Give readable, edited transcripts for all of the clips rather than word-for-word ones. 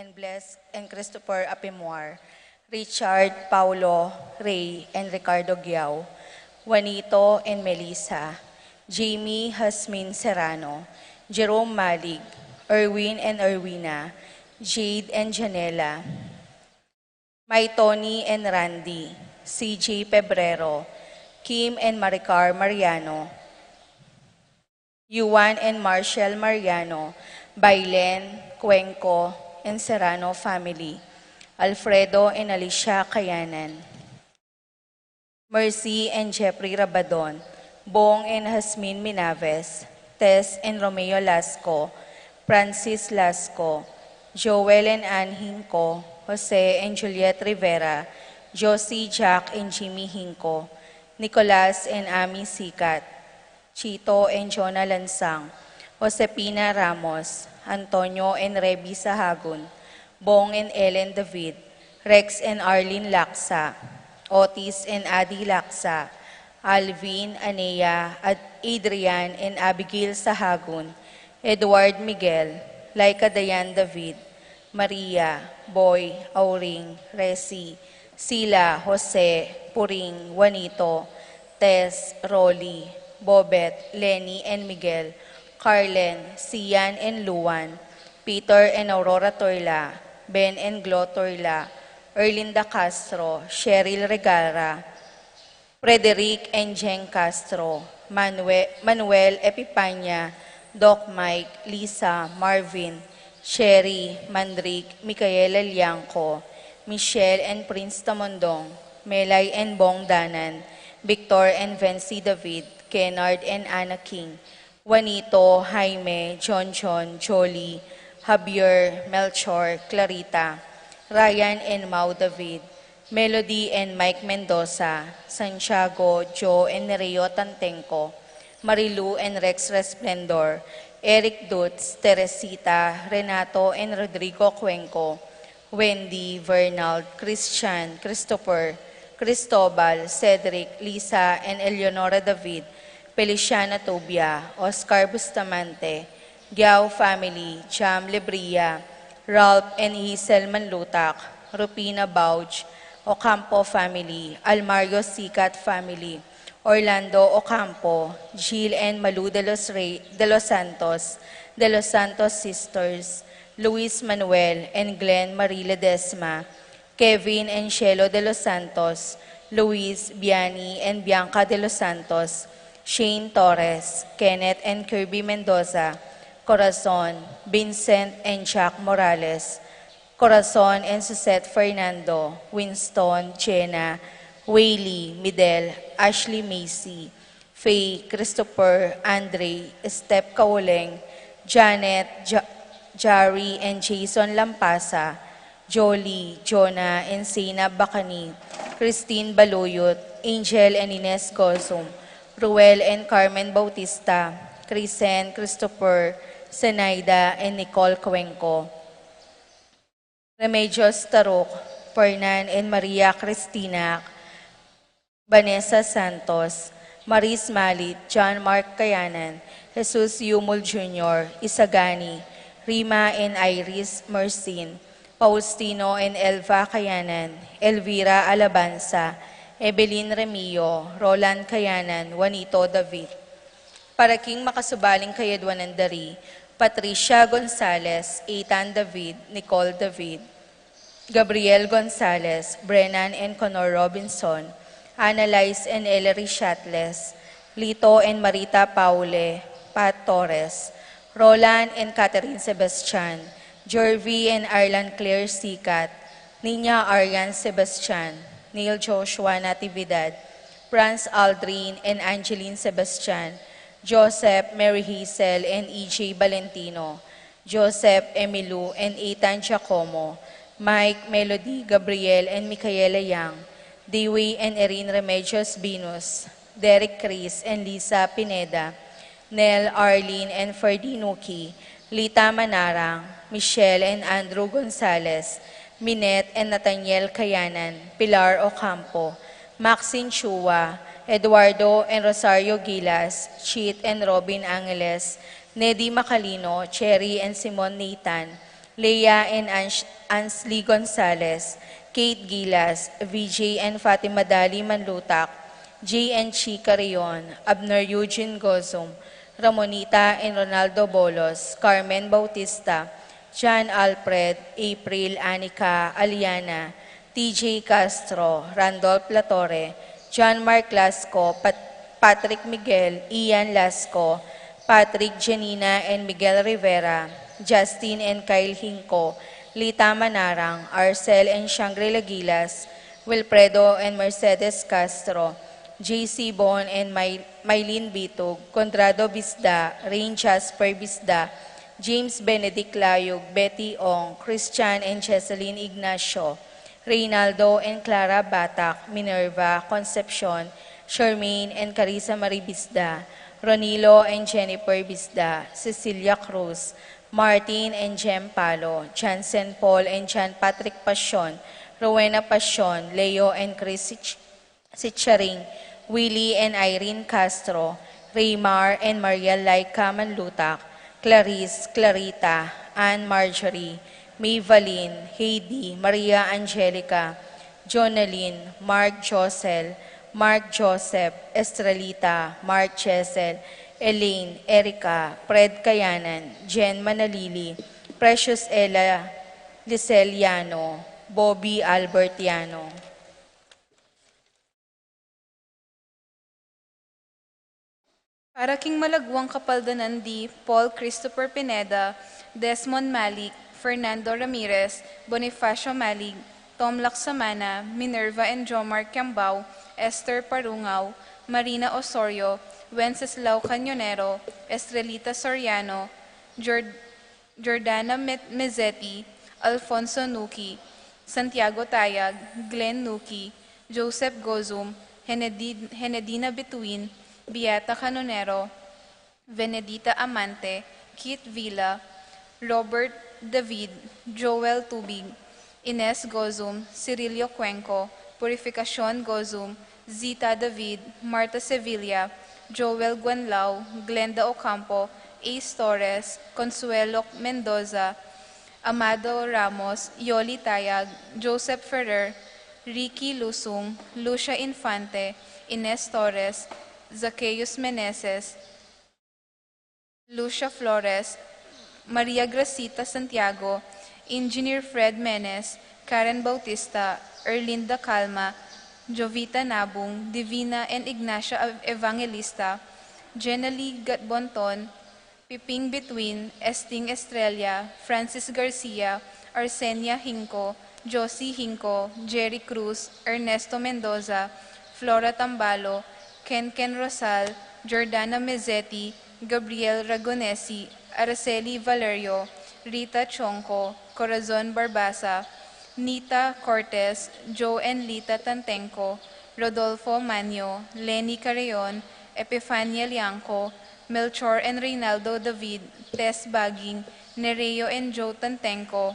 and Bless and Christopher Apimuar, Richard, Paulo, Ray, and Ricardo Giao, Juanito and Melissa, Jamie Hasmin Serrano, Jerome Malig, Erwin and Erwina, Jade and Janela, May Tony and Randy, CJ Pebrero, Kim and Maricar Mariano, Yuan and Marshall Mariano, Bailen, Cuenco, and Serrano family, Alfredo and Alicia Kayanan, Mercy and Jeffrey Rabadon, Bong and Hasmin Minaves, Tess and Romeo Lasco, Francis Lasco, Joel and Ann Hinco, Jose and Juliet Rivera, Josie, Jack and Jimmy Hinco, Nicolas and Ami Sikat, Chito and Jonah Lansang, Josepina Ramos, Antonio and Rebi Sahagun, Bong and Ellen David, Rex and Arlene Laksa, Otis and Adi Laksa, Alvin, Anea, Adrian and Abigail Sahagun, Edward Miguel, Laika Dayan David, Maria, Boy, Auring, Resi, Sila, Jose, Puring, Juanito, Tess, Rolly, Bobet, Lenny and Miguel, Carlen, Sian and Luan, Peter and Aurora Torla, Ben and Glo Torla, Erlinda Castro, Cheryl Regara, Frederic and Jen Castro, Manuel Epipanya, Doc Mike, Lisa, Marvin, Sherry, Mandrik, Micaela Liangco, Michelle and Prince Tamondong, Melay and Bong Danan, Victor and Vency David, Kennard and Anna King, Juanito, Jaime, John, Jolie, Javier, Melchor, Clarita, Ryan and Mau David, Melody and Mike Mendoza, Santiago, Joe and Nereo Tantenco, Marilu and Rex Resplendor, Eric Dutz, Teresita, Renato and Rodrigo Cuenco, Wendy, Vernald, Christian, Christopher, Cristobal, Cedric, Lisa and Eleonora David, Feliciana Tobia, Oscar Bustamante, Giao family, Cham Lebria, Ralph and Hazel Manlutak, Rupina Bauch, Ocampo family, Almario Sikat family, Orlando Ocampo, Jill and Malu de los Santos sisters, Luis Manuel and Glenn Marie Ledesma, Kevin and Shelo de los Santos, Luis, Biani and Bianca de los Santos, Shane Torres, Kenneth and Kirby Mendoza, Corazon, Vincent and Jack Morales, Corazon and Suzette Fernando, Winston, Jenna, Whaley, Midel, Ashley Macy, Faye, Christopher, Andre, Step Kauleng, Janet, Jari and Jason Lampasa, Jolie, Jonah and Sina Bacani, Christine Baloyot, Angel and Ines Gozum, Ruel and Carmen Bautista, Crisen, Christopher, Senaida and Nicole Cuenco, Remedios Tarok, Fernan and Maria Cristina, Vanessa Santos, Maris Malit, John Mark Kayanan, Jesus Yumul Jr., Isagani, Rima and Iris Mercin, Faustino and Elva Kayanan, Elvira Alabanza, Evelyn Remio, Roland Kayanan, Juanito David. Para king makasubaling kayadwan ng dari, Patricia Gonzalez, Ethan David, Nicole David, Gabriel Gonzalez, Brennan and Conor Robinson, Annalise and Ellery Shatles, Lito and Marita Paule, Pat Torres, Roland and Catherine Sebastian, Jervy and Arlan Claire Sikat, Nina Arian Sebastian, Neil Joshua Natividad, Franz Aldrin and Angeline Sebastian, Joseph, Mary Hazel and E.J. Valentino, Joseph Emilu and Ethan Giacomo, Mike, Melody, Gabriel and Micaela Yang, Dewey and Erin Remedios Binus, Derek Chris and Lisa Pineda, Nel, Arlene and Ferdinuki, Lita Manarang, Michelle and Andrew Gonzalez, Minette and Nathaniel Kayanan, Pilar Ocampo, Maxine Chua, Eduardo and Rosario Gilas, Cheat and Robin Angeles, Neddy Macalino, Cherry and Simon Nathan, Leia and Ansli Gonzalez, Kate Gilas, VJ and Fatima Dali Manlutak, J. and Chica Rion, Abner Eugene Gozum, Ramonita and Ronaldo Bolos, Carmen Bautista, John Alfred, April Anica Aliana, TJ Castro, Randolph Latore, John Mark Lasco, Patrick Miguel, Ian Lasco, Patrick Janina and Miguel Rivera, Justin and Kyle Hinco, Lita Manarang, Arcel and Shangri-La Gilas, Wilfredo and Mercedes Castro, JC Bon and Mylene Bitog, Conrado Bisda, Rain Jasper Bisda, James Benedict Layog, Betty Ong, Christian and Cheseline Ignacio, Reynaldo and Clara Batak, Minerva, Concepcion, Charmaine and Carissa Marie Bisda, Ronilo and Jennifer Bisda, Cecilia Cruz, Martin and Jem Palo, Jansen Paul and John Patrick Pasion, Rowena Pasion, Leo and Chris Sitcharing, Willie and Irene Castro, Raymar and Maria Laika Manlutak, Clarice, Clarita, Anne Marjorie, Maybelline, Heidi, Maria Angelica, Jonaline, Mark Josel, Mark Joseph, Estrelita, Mark Chesel, Elaine, Erica, Fred Kayanan, Jen Manalili, Precious Ella Liseliano, Bobby Albertiano. Para king malagwang kapaldanan di Paul Christopher Pineda, Desmond Malik, Fernando Ramirez, Bonifacio Malig, Tom Laksamana, Minerva and Jomar Kiambao, Esther Parungaw, Marina Osorio, Wenceslao Cañonero, Estrelita Soriano, Jordana Mezzetti, Alfonso Nuki, Santiago Tayag, Glenn Nuki, Joseph Gozum, Henedina Bituin, Beata Canonero, Venedita Amante, Kit Villa, Robert David, Joel Tubig, Ines Gozum, Cirilio Cuenco, Purificacion Gozum, Zita David, Marta Sevilla, Joel Guanlao, Glenda Ocampo, Ace Torres, Consuelo Mendoza, Amado Ramos, Yoli Tayag, Joseph Ferrer, Ricky Lusung, Lucia Infante, Ines Torres, Zacchaeus Meneses, Lucia Flores, Maria Gracita Santiago, Engineer Fred Menes, Karen Bautista, Erlinda Calma, Jovita Nabung, Divina and Ignacia Evangelista, Jenalie Gatbonton, Piping Between, Esting Estrella, Francis Garcia, Arsenia Hinco, Josie Hinco, Jerry Cruz, Ernesto Mendoza, Flora Tambalo, Ken Rosal, Jordana Mezzetti, Gabriel Ragonesi, Araceli Valerio, Rita Chonco, Corazon Barbasa, Nita Cortez, Joe and Lita Tantenco, Rodolfo Manio, Lenny Carreon, Epifania Lianco, Melchor and Reynaldo David, Tess Baging, Nereo and Joe Tantenco,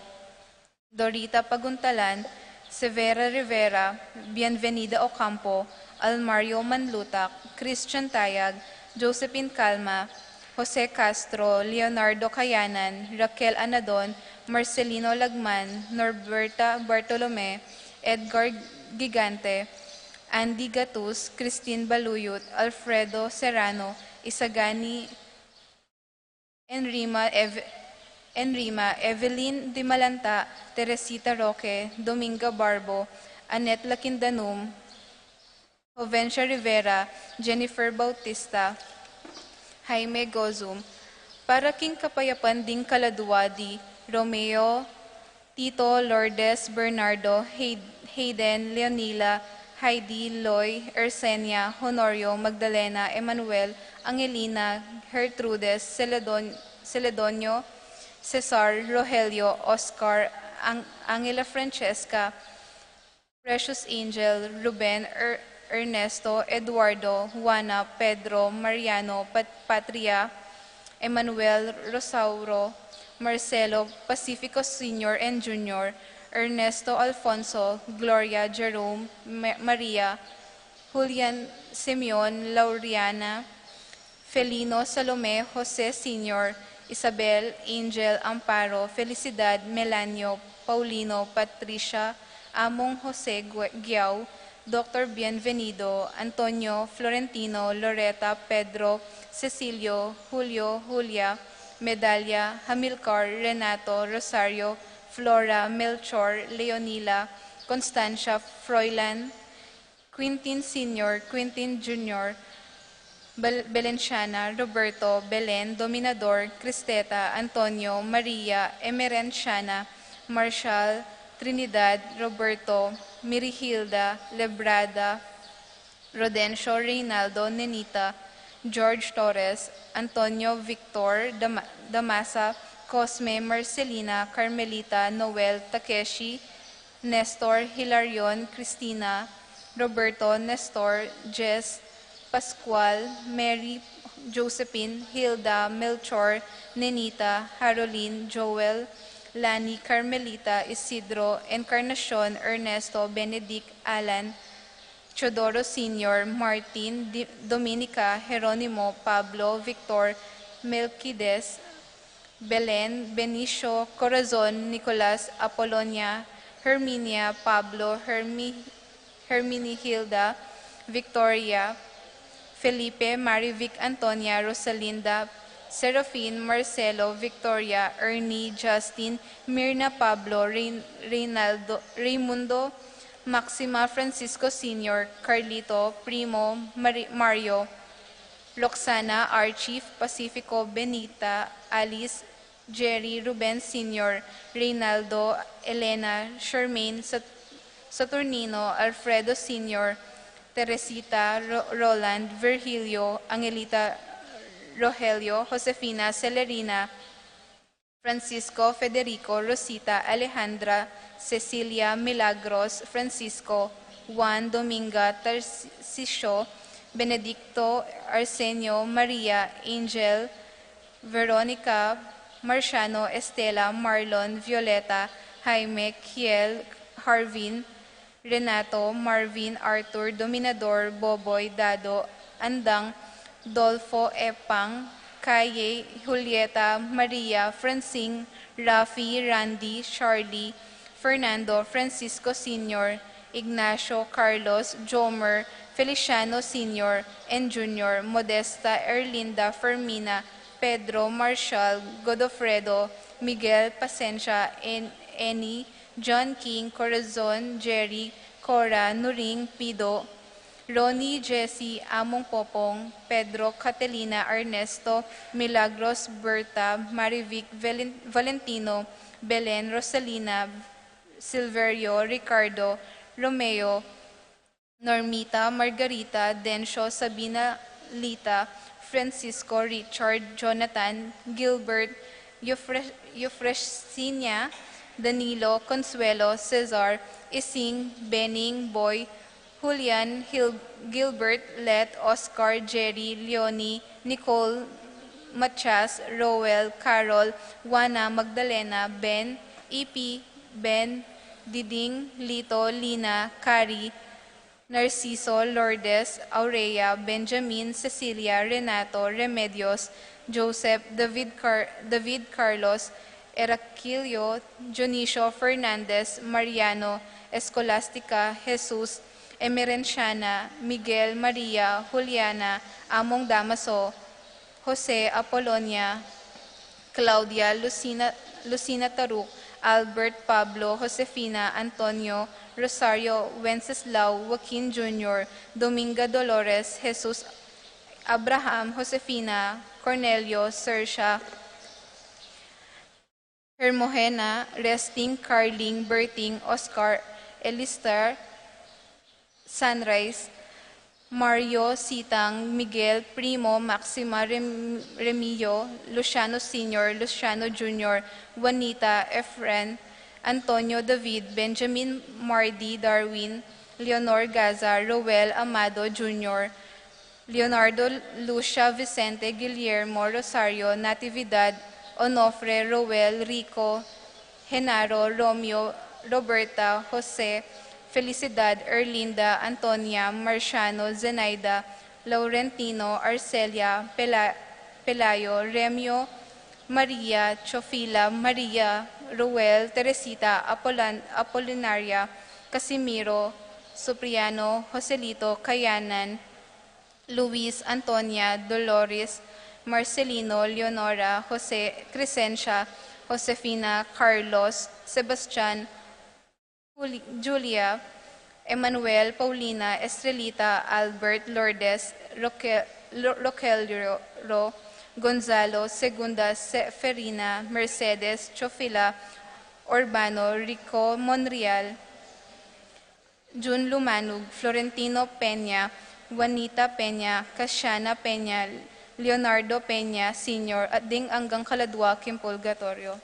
Dorita Paguntalan, Severa Rivera, Bienvenida Ocampo, Almario Manlutak, Christian Tayag, Josephine Calma, Jose Castro, Leonardo Cayanan, Raquel Anadon, Marcelino Lagman, Norberta Bartolome, Edgar Gigante, Andy Gatus, Christine Baluyot, Alfredo Serrano, Isagani Enrima, Evelyn Dimalanta, Teresita Roque, Dominga Barbo, Annette Lakindanum, Jovencia Rivera, Jennifer Bautista, Jaime Gozum, para king kapayapan ding kaladuwadi, Romeo, Tito, Lourdes, Bernardo, Hayden, Leonila, Heidi, Loy, Ersenia, Honorio, Magdalena, Emmanuel, Angelina, Gertrudes, Celedonio, Cesar, Rogelio, Oscar, Angela Francesca, Precious Angel, Ruben, Ernesto, Eduardo, Juana, Pedro, Mariano, Patria, Emmanuel, Rosauro, Marcelo, Pacifico Sr. and Jr., Ernesto Alfonso, Gloria, Jerome, Maria, Julian Simeon, Lauriana, Felino Salome, Jose Sr., Isabel, Angel, Amparo, Felicidad, Melanio, Paulino, Patricia, Among Jose Giao, Dr. Bienvenido, Antonio, Florentino, Loretta, Pedro, Cecilio, Julio, Julia, Medalla, Hamilcar, Renato, Rosario, Flora, Melchor, Leonila, Constancia, Froilan, Quintin Sr., Quintin Jr., Belenciana, Roberto, Belen, Dominador, Cristeta, Antonio, Maria, Emerenciana, Marshall, Trinidad, Roberto, Mirihilda, Lebrada, Rodencio, Reynaldo, Nenita, George Torres, Antonio Victor, Damasa, Cosme, Marcelina, Carmelita, Noel, Takeshi, Nestor, Hilarion, Cristina, Roberto, Nestor, Jess, Pascual, Mary, Josephine, Hilda, Melchor, Nenita, Haroline, Joel, Lani, Carmelita, Isidro, Encarnacion, Ernesto, Benedict, Alan, Chodoro Sr., Martin, Dominica, Jeronimo, Pablo, Victor, Melquides, Belen, Benicio, Corazon, Nicolas, Apolonia, Herminia, Pablo, Herminihilda, Victoria, Felipe, Marivic, Antonia, Rosalinda, Serafin, Marcelo, Victoria, Ernie, Justin, Mirna, Pablo, Reynaldo, Raimundo, Maxima, Francisco Sr., Carlito, Primo, Mario, Roxana, Archie, Pacifico, Benita, Alice, Jerry, Ruben Sr., Reynaldo, Elena, Charmaine, Saturnino, Alfredo Sr., Teresita, Roland, Virgilio, Angelita, Rogelio, Josefina, Celerina, Francisco, Federico, Rosita, Alejandra, Cecilia, Milagros, Francisco, Juan, Dominga, Tarcisio, Benedicto, Arsenio, Maria, Angel, Veronica, Marciano, Estela, Marlon, Violeta, Jaime, Kiel, Harvin, Renato, Marvin, Arthur, Dominador, Boboy, Dado, Andang, Dolfo, Epang, Kaye, Julieta, Maria, Francine, Rafi, Randy, Charlie, Fernando, Francisco Sr., Ignacio, Carlos, Jomer, Feliciano Sr. and Jr., Modesta, Erlinda, Fermina, Pedro, Marshall, Godofredo, Miguel, Pasencia, Eni, John King, Corazon, Jerry, Cora, Nuring, Pido, Ronnie, Jesse, Among Popong, Pedro, Catalina, Ernesto, Milagros, Berta, Marivic, Valentino, Belen, Rosalina, Silverio, Ricardo, Romeo, Normita, Margarita, Dencio, Sabina, Lita, Francisco, Richard, Jonathan, Gilbert, Eufresinia, Danilo, Consuelo, Cesar, Ising, Benning, Boy, Julian, Gilbert, Let, Oscar, Jerry, Leonie, Nicole, Matias, Roel, Carol, Juana, Magdalena, Ben, EP, Ben, Diding, Lito, Lina, Cari, Narciso, Lourdes, Aurea, Benjamin, Cecilia, Renato, Remedios, Joseph, David Carlos, Eraquilio, Dionisio Fernandez, Mariano, Escolastica, Jesus, Emerenciana, Miguel, Maria, Juliana, Among Damaso, Jose, Apolonia, Claudia, Lucina Taruk, Albert, Pablo, Josefina, Antonio, Rosario, Wenceslao, Joaquin Jr., Dominga Dolores, Jesus, Abraham, Josefina, Cornelio, Sersha, Hermogena, Resting, Carling, Berting, Oscar, Elistar, Sunrise, Mario, Sitang, Miguel, Primo, Maxima, Remillo, Luciano Sr., Luciano Jr., Juanita, Efren, Antonio David, Benjamin Mardi, Darwin, Leonor Gaza, Roel Amado Jr., Leonardo, Lucia, Vicente, Guillermo, Rosario, Natividad, Onofre, Roel, Rico, Genaro, Romeo, Roberta, Jose, Felicidad, Erlinda, Antonia, Marciano, Zenaida, Laurentino, Arcelia, Pelayo, Remio, Maria, Chofila, Maria, Ruel, Teresita, Apolinaria, Casimiro, Supriano, Joselito, Kayanan, Luis, Antonia, Dolores, Marcelino, Leonora, Jose, Crescencia, Josefina, Carlos, Sebastian, Julia, Emmanuel, Paulina, Estrelita, Albert, Lourdes, Rogelio, Gonzalo, Segunda, Seferina, Mercedes, Chofila, Urbano, Rico, Monreal, Jun Lumanug, Florentino Peña, Juanita Peña, Casiana Peña, Leonardo Peña, Sr. at ding hanggang Kaladwa, Kimpolgatorio.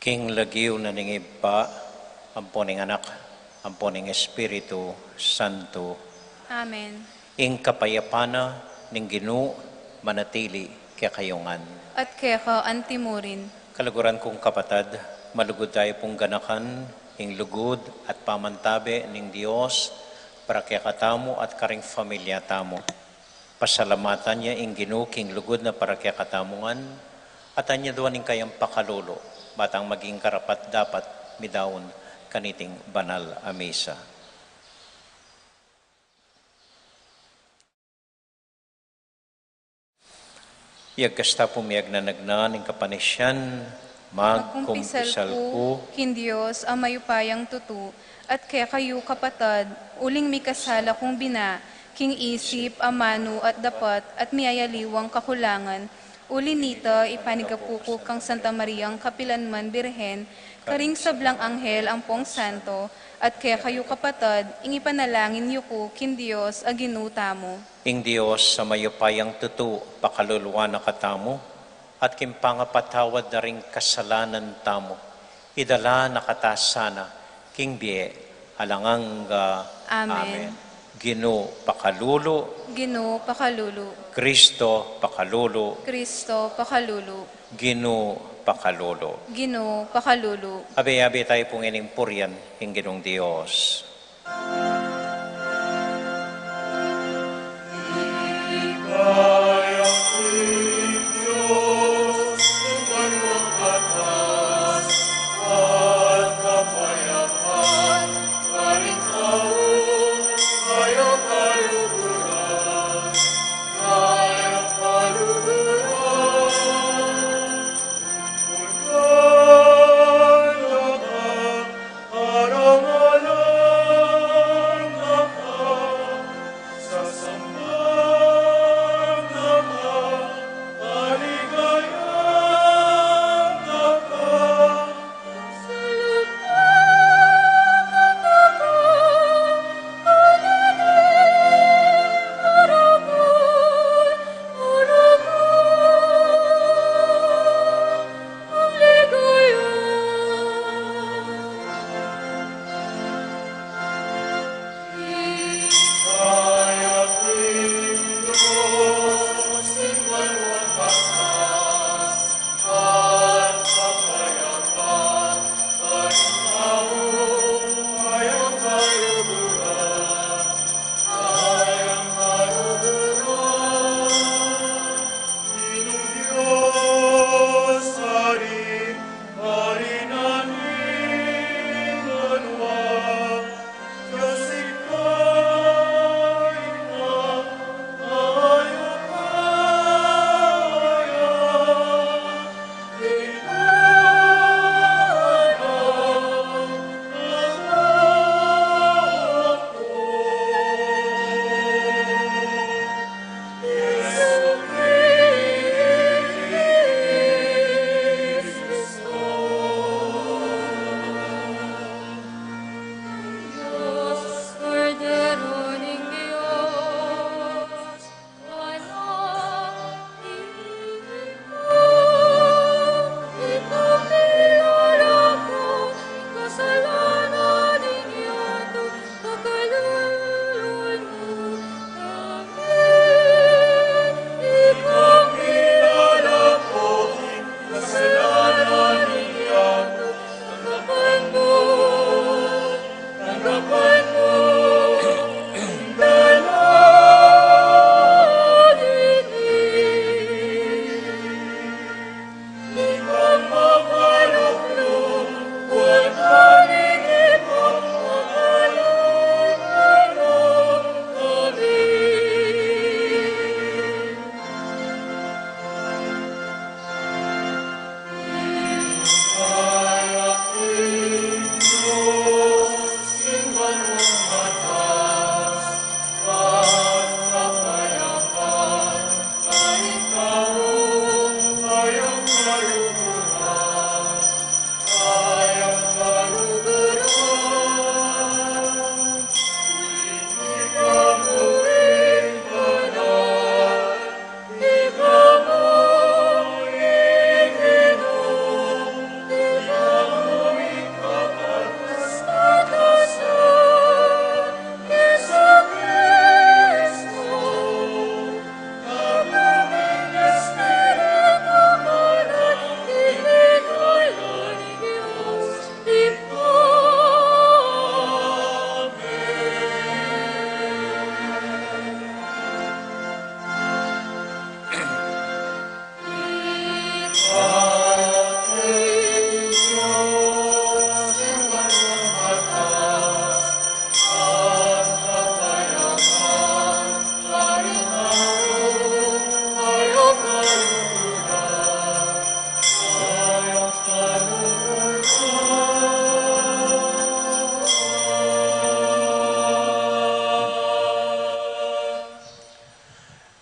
King lagiw na ningib pa, amponing anak, amponing Espiritu Santo. Amen. Ing kapayapana ning Ginoo manatili kaya kayongan. At keka antimurin. Kalaguran kong kapatad, malugod tayo pong ganakan, ing lugod at pamantabi ning Dios para kaya katamo at karing familia tamo. Pasalamatan niya ing Ginoo king lugod na para kaya katamungan at anya duwan ning kayang pakalolo, batang maging karapat dapat midawon kaniting banal a misa. Iyag kasta pumiyag na nagnan ng kapanisyan, magkumpisal ko, kin Diyos ang mayupayang tutu, at kaya kayo kapatad, uling mi kasala kong bina, king isip, amano at dapat, at miyayaliwang kakulangan, uli nita ipanigapuko kang Santa Mariang Kapilanman Birhen, karing sablang anghel ang pong santo, at kaya kayo kapatad, ing ipanalangin niyo ko kin Diyos aginuta mo. ing Dios sa mayupayang tutu, pakaluluwa na katamo, at kimpangapatawad na ring kasalanan tamo, idala na katasana, king biye, alangang Amen. Ginoo pakalulo, Ginoo pakalulu, Kristo pakalulo, Kristo pakalulu, Ginoo pakalulo. Ginoo pakalulu. Abe-abe tayo pong inimpuryan, ing Ginong Dios.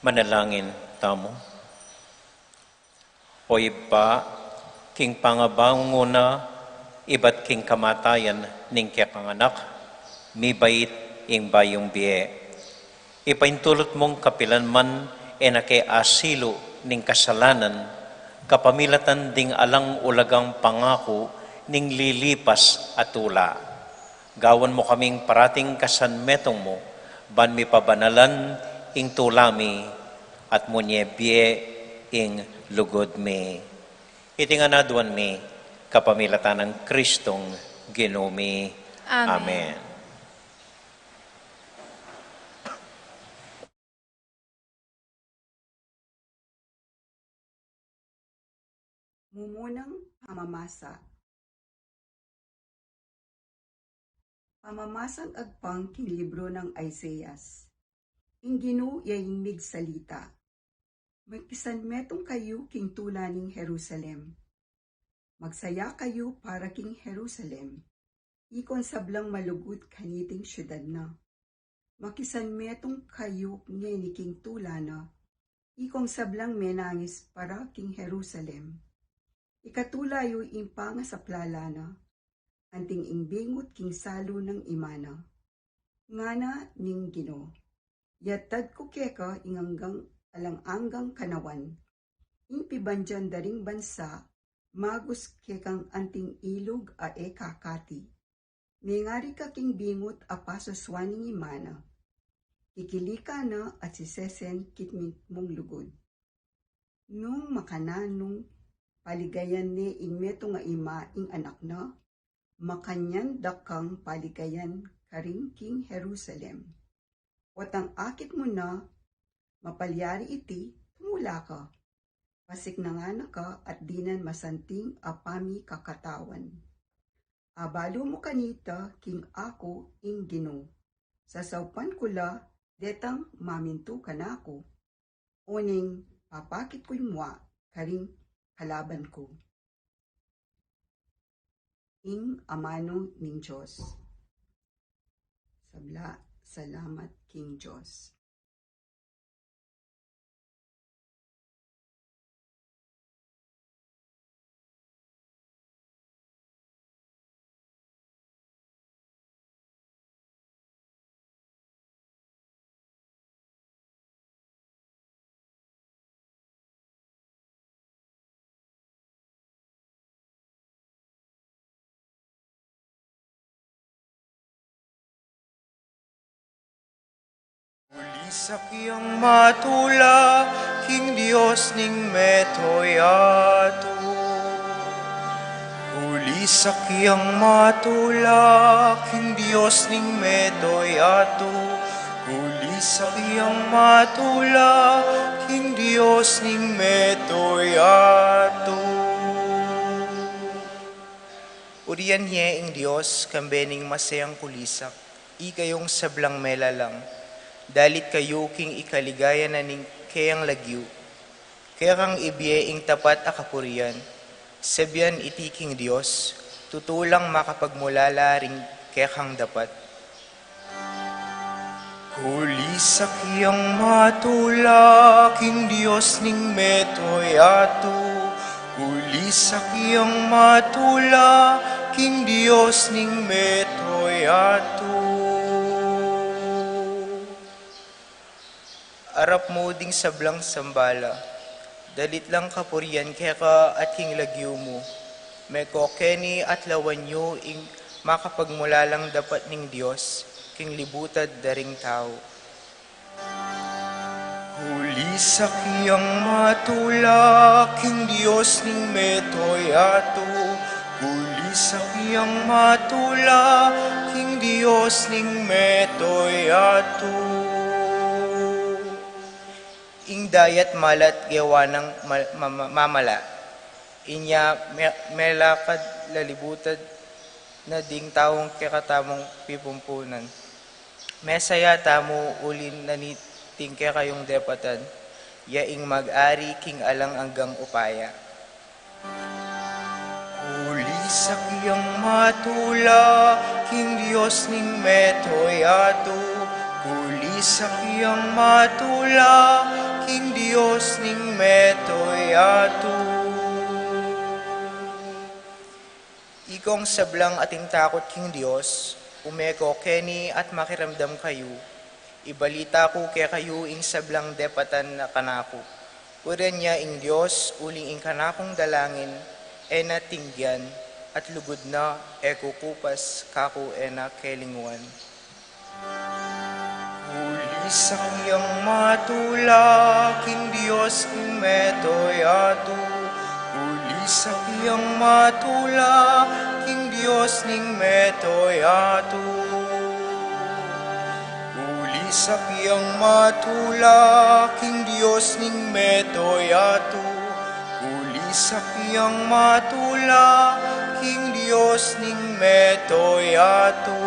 Manalangin tamo. O iba, king pangabanguna, iba't king kamatayan ning kapanganak, mibait ing bayong biye. Ipaintulot mong kapilanman nake asilo ning kasalanan, kapamilatan ding alang ulagang pangako ning lilipas atula. Gawan mo kaming parating kasanmetong mo, ban mi pabanalan ing tulami at munye biye ing lugod mi. Itinganaduan mi kapamilatan ng Kristong Ginumi. Amen. Amen. Mumunang pamamasa. Pamamasang agpang king libro ng Isaias. Inginu yaing migsalita. Magkisanmetong kayo king tula ning Jerusalem. Magsaya kayo para king Jerusalem. Ikon sablang malugod kaniting syudad na. Makisanmetong kayo ngeni king tula na. Ikong sablang menangis para king Jerusalem. Ikatulayo impanga sa plalana, anting imbingot king salo ng imana. Ngana ning Gino, yatad ko keka inganggang alang-anggang kanawan. Impibandyan daring bansa, magus kekang anting ilog ae kakati. Mingari ka king bingot a pasoswaning imana. Kikilika na at si Sesen kitming mong lugod. Nung makananong paligayan ni ingmeto nga ima ing anak na, makanyan dakang paligayan karing king Jerusalem. Watang akit mo na, mapalyari iti, tumula ka. Pasik na nga na ka at dinan masanting apami kakatawan. Abalo mo kanita king ako ing Gino. Sasawpan ko la, detang maminto ka na ako. Oning papakit ko'y mwa, karing kalaban ko. Ing amano ning Diyos. Salamat King Diyos. Sakyang matula, King Dios ning metoyato. Uli sakyang matula, King Dios ning metoyato. Uli sakyang matula, King Dios ning metoyato. Uriyan niya ing Dios, kambening masayang kulisak, ikayong sablang melalang. Dalit kayo king ikaligaya na ning kayang lagyu. Kaya kang ibiye ing tapat akapurian. Sabyan iti king Dios, tutulang makapagmulala ring kaya kang dapat. Huli sakyang matula, king Dios ning metoyato. Huli sakyang matula, king Dios ning metoyato. Arap mo ding sablang sambala, dalit lang kapurian kaya ka at king lagyo mo. May kokeni at lawan nyo ing makapagmulalang dapat ning Diyos, king libutad daring tao. Huli sakyang matula, king Diyos ning metoyato. Huli sakyang matula, king Diyos ning metoyato. Ing dayat malat gawa ng mamala. Inya melakad lalibutad na ding taong kakatamong pipumpunan. Mesaya tamo ulin na niting kayong depatan, yaing mag-ari king alang anggang upaya. Uli sakyang matula, king Dios ning metoyato. Uli sakyang matula, king Dios ning metoy ato. Ikong sablang ating takot king Dios, umeko keni at makiramdam kayo. Ibalita ko kaya kayo ing sablang depatan na kanako. Uren niya ing Dios, uling ing kanakong dalangin, ena tingyan, at lugod na kupas kako ena kelinguan. Uli sa kiyang matula, king Dios king metoy ato. Uli sa kiyang matula, king Dios ning metoy ato. Uli sa kiyang matula, king Dios ning metoy ato. Uli sa kiyang matula, king Dios ning metoy ato.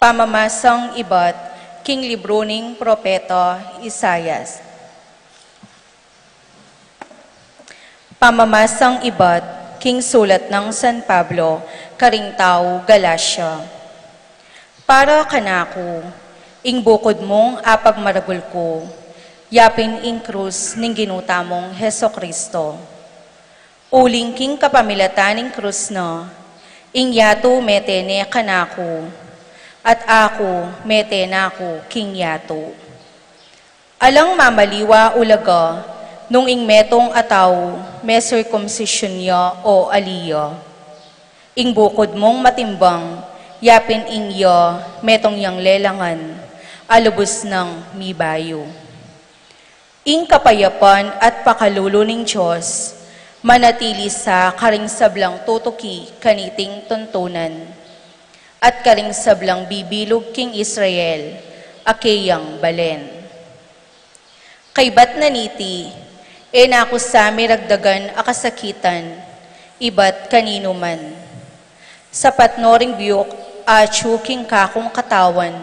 Pamamasang ibat, king libro ning propeta Isayas. Pamamasang ibat, king sulat ng San Pablo, Karingtao, Galacia. Para kanako, ing bukod mong apag maragul ko, yapin ing krus ning ginuta mong Heso Kristo. Uling king kapamilatan ning krus na, ing yato metene kanako, at ako metenako king yato. Alang mamaliwa ulaga, nung ing metong ataw, may circumcision niya o aliya. Ing bukod mong matimbang, yapin ing ya, metong yang lelangan, alubos ng mibayo. Ing kapayapan at pakalulo ning Diyos, manatili sa karing sablang tutuki kaniting tuntunan, at karing sablang bibilog king Israel, akeyang balen. Kay bat naniti, nako sa miragdagan akasakitan, ibat kanino man. Sapat no ring biyok, achu king kakong katawan,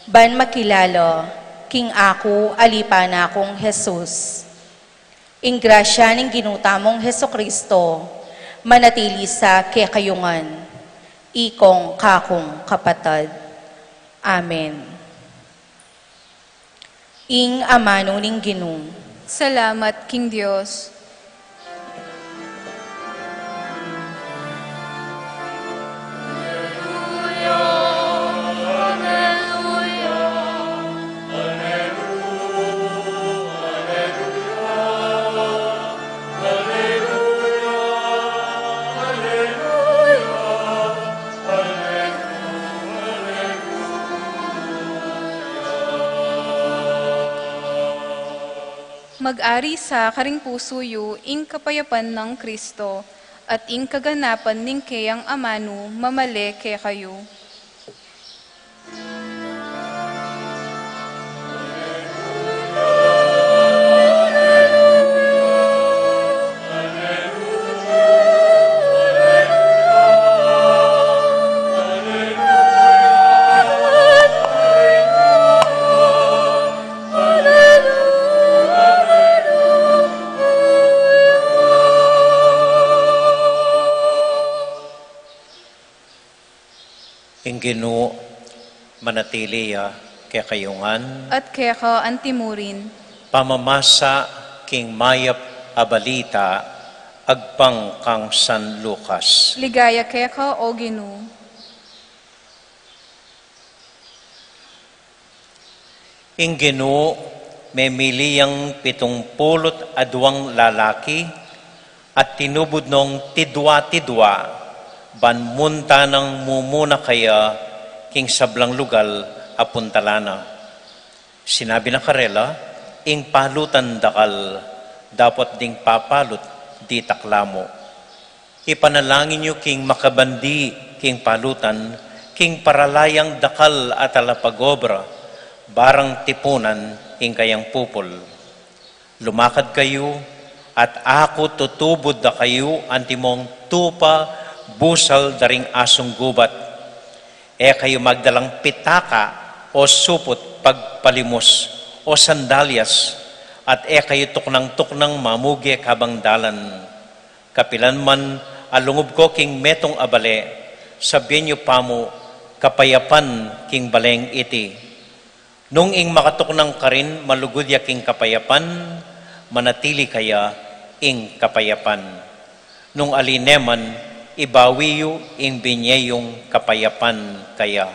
ban makilala, king ako alipan akong Jesus. Ing grasya ning ginutamong Heso Kristo, manatili sa kekayungan, ikong kakong kapatad. Amen. Ing amano ning Ginoo. Salamat, King Diyos. Mag-ari sa karing puso yu, ing kapayapan ng Kristo, at ing kaganapan ning kayang amano, mamali kaya kayo. Ing Ginoo, manatili kaya kayungan, At kaya ka antimurin, pamamasa king mayap abalita, agpang kang San Lucas. ligaya kaya ka o Ginoo. Ing Ginoo, may miliyang 72 lalaki, at tinubod nung tidwa-tidwa, banmunta ng mumuna kaya king sablang lugal apuntalana. Sinabi na karela, ing palutan dakal, dapat ding papalut di taklamo. Ipanalangin niyo king makabandi king palutan, king paralayang dakal at alapagobra, barang tipunan ing kayang pupol. Lumakad kayo, at ako tutubod da kayo antimong tupa busal daring asong gubat. kayo magdalang pitaka o supot pagpalimos o sandalyas, at kayo tuknang-tuknang mamugi kabang dalan. Kapilan man alungob ko king metong abale, sabihin nyo pa mo, kapayapan king baleng iti. Nung ing makatuknang ka rin, malugod ya king kapayapan, manatili kaya ing kapayapan. Nung alineman, ibawiyo ing binyeyong kapayapan kaya.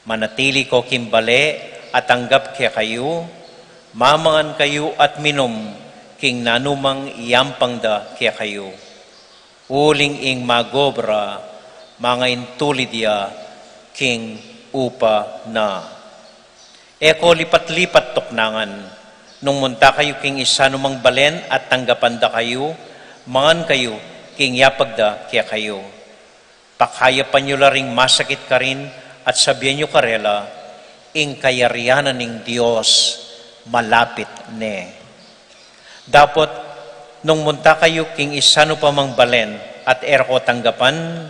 Manatili ko kimbale at tanggap kaya kayo, mamangan kayo at minom, king nanumang iyampang da kaya kayo. Uling ing magobra, mga intulid ya, king upa na. Eko lipat-lipat tuknangan, nung munta kayo king isa numang balen at tanggapan da kayo, mangan kayo, king yapag da kaya kayo. Pakayapan nyo laring masakit ka rin at sabihin nyo karela, ing kayarianan ng Diyos malapit ne. Dapat, nung munta kayo king isa no pamang balen at erko tanggapan,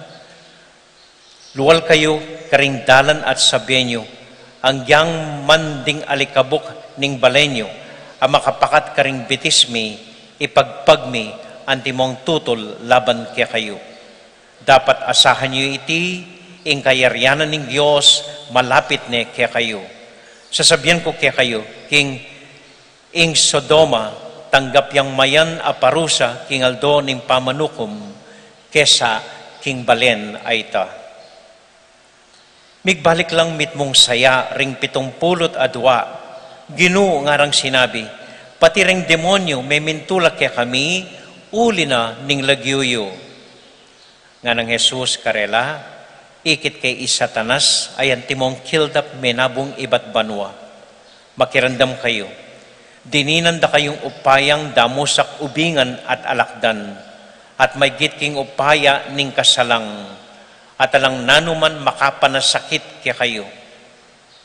luwal kayo karing dalan at sabihin nyo, ang yang manding alikabok ning balenyo, ang makapakat karing bitismi, ipagpagmi, antimong tutol laban kaya kayo. Dapat asahan nyo iti, ing kayarianan ng Diyos, malapit ne kaya kayo. Sasabihan ko kaya kayo, king ing Sodoma, tanggap yang mayan a parusa, king aldo ning pamanukom, kesa king balen ay ta. Migbalik lang mitmong saya, ring 72, Ginoo ngarang sinabi, pati ring demonyo may mintulak kaya kami, uli na ning lagyuyo. Nga ng Jesus karela, ikit kay Satanas, ayan timong kildap menabong ibat banwa. Makirandam kayo, dininan da kayong upayang damusak ubingan at alakdan, at may gitking upaya ning kasalang, at alang nanuman makapanasakit kaya kayo.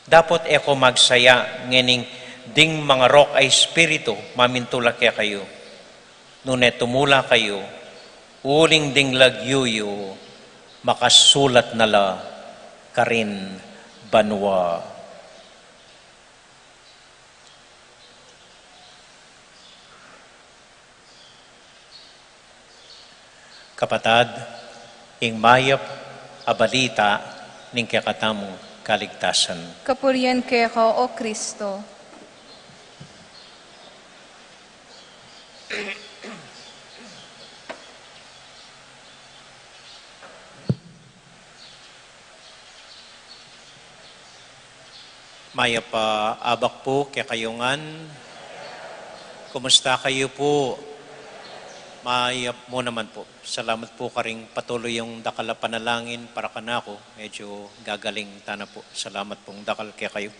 Dapat eko magsaya ngening ding mga rock ay espiritu mamintula kaya kayo. Nune tumula kayo, uling ding lagyuyo, makasulat nala karin banwa. Kapatad, ing mayap abalita ning kakatamong kaligtasan. Kapurian keko, O Kristo. Maya pa abak po kaya kayongan. Kumusta kayo po? Maya mo naman po. Salamat po karing patuloy yung dakala panalangin para kanako. Medyo gagaling tana po. Salamat pong dakal kaya kayo.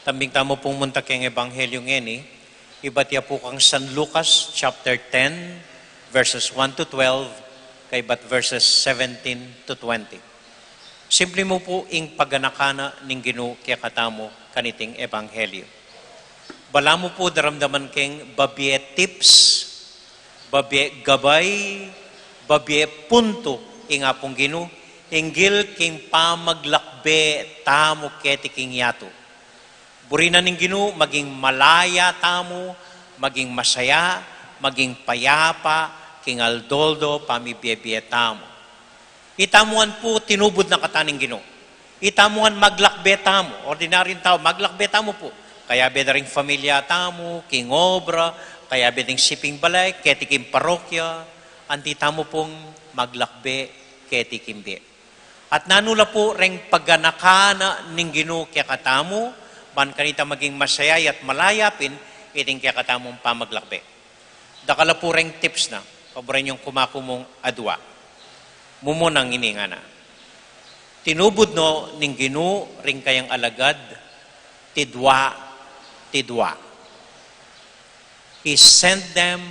Tambing tamo pong munta kayong ebanghelyo ngeni. Ibatya po kang San Lucas chapter 10 verses 1 to 12 kay bat verses 17 to 20. Simple mo po ing paganakana ning Ginoo kaya katamo kaniting ebanghelyo. Bala mo po daramdaman keng babye tips, babye gabay, babye punto inga pong Ginoo, inggil king pamaglakbe tamo keti king yato. Burina ning Ginoo maging malaya tamo, maging masaya, maging payapa, king aldoldo pamibye-bye tamo. Itamuhan po tinubod na kataning Ginoo. Itamuhan maglakbe tamo, ordinaryong tao, maglakbe tamo po. Kaya bedaring familia tamo, king obra, kaya beding siping balay, ketikim parokya, anti tamo pong maglakbe, ketikimbe. At nanula po ring pagganakana ning Ginoo kaya katamo, man kanita maging masayay at malayapin, iting kaya katamong pamaglakbe. Dakala po ring tips na, paborin yung kumakumong adwa. Mumunang ini nga na. Tinubod no ning Ginoo ring kayang alagad, tidwa. He sent them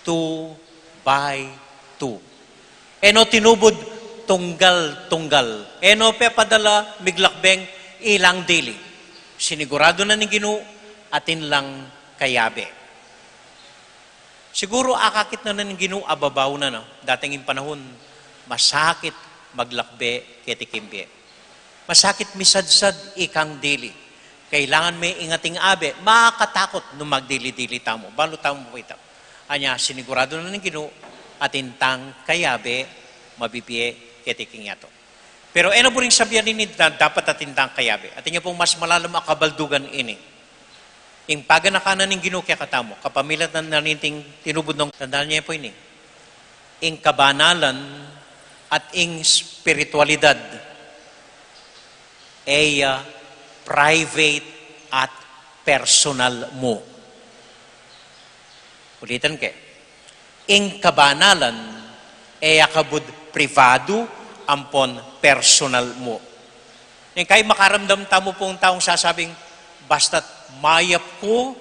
2 by 2. Eno tinubod tunggal. Eno pe padala miglakbeng ilang dili. Sinigurado na ning Ginoo atin lang kayabe. Siguro akakit na ning Ginoo ababaw na no. Dating in panahon masakit maglakbe keti kimbe. Masakit misadsad ikang dili. Kailangan may ingating abe, makakatakot nung magdili-dili tamo. Balo tamo po ito. Anya, sinigurado na ng Ginoo, atintang kayabe, mabibiye keti kingyato. Pero ano po rin sabihan ni na dapat atintang kayabe. At inyo pong mas malalam akabaldugan ini. Ing paganakanan ng Ginoo kaya katamo, kapamilat na naninting tinubod ng tandaan niya po ini. Ing kabanalan at ing spiritualidad ay private at personal mo. Ulitan ke. Ing kabanalan ay akabud privado ampon personal mo. Yung kay makaramdam tamo pong taong sasabing, basta't mayap ko,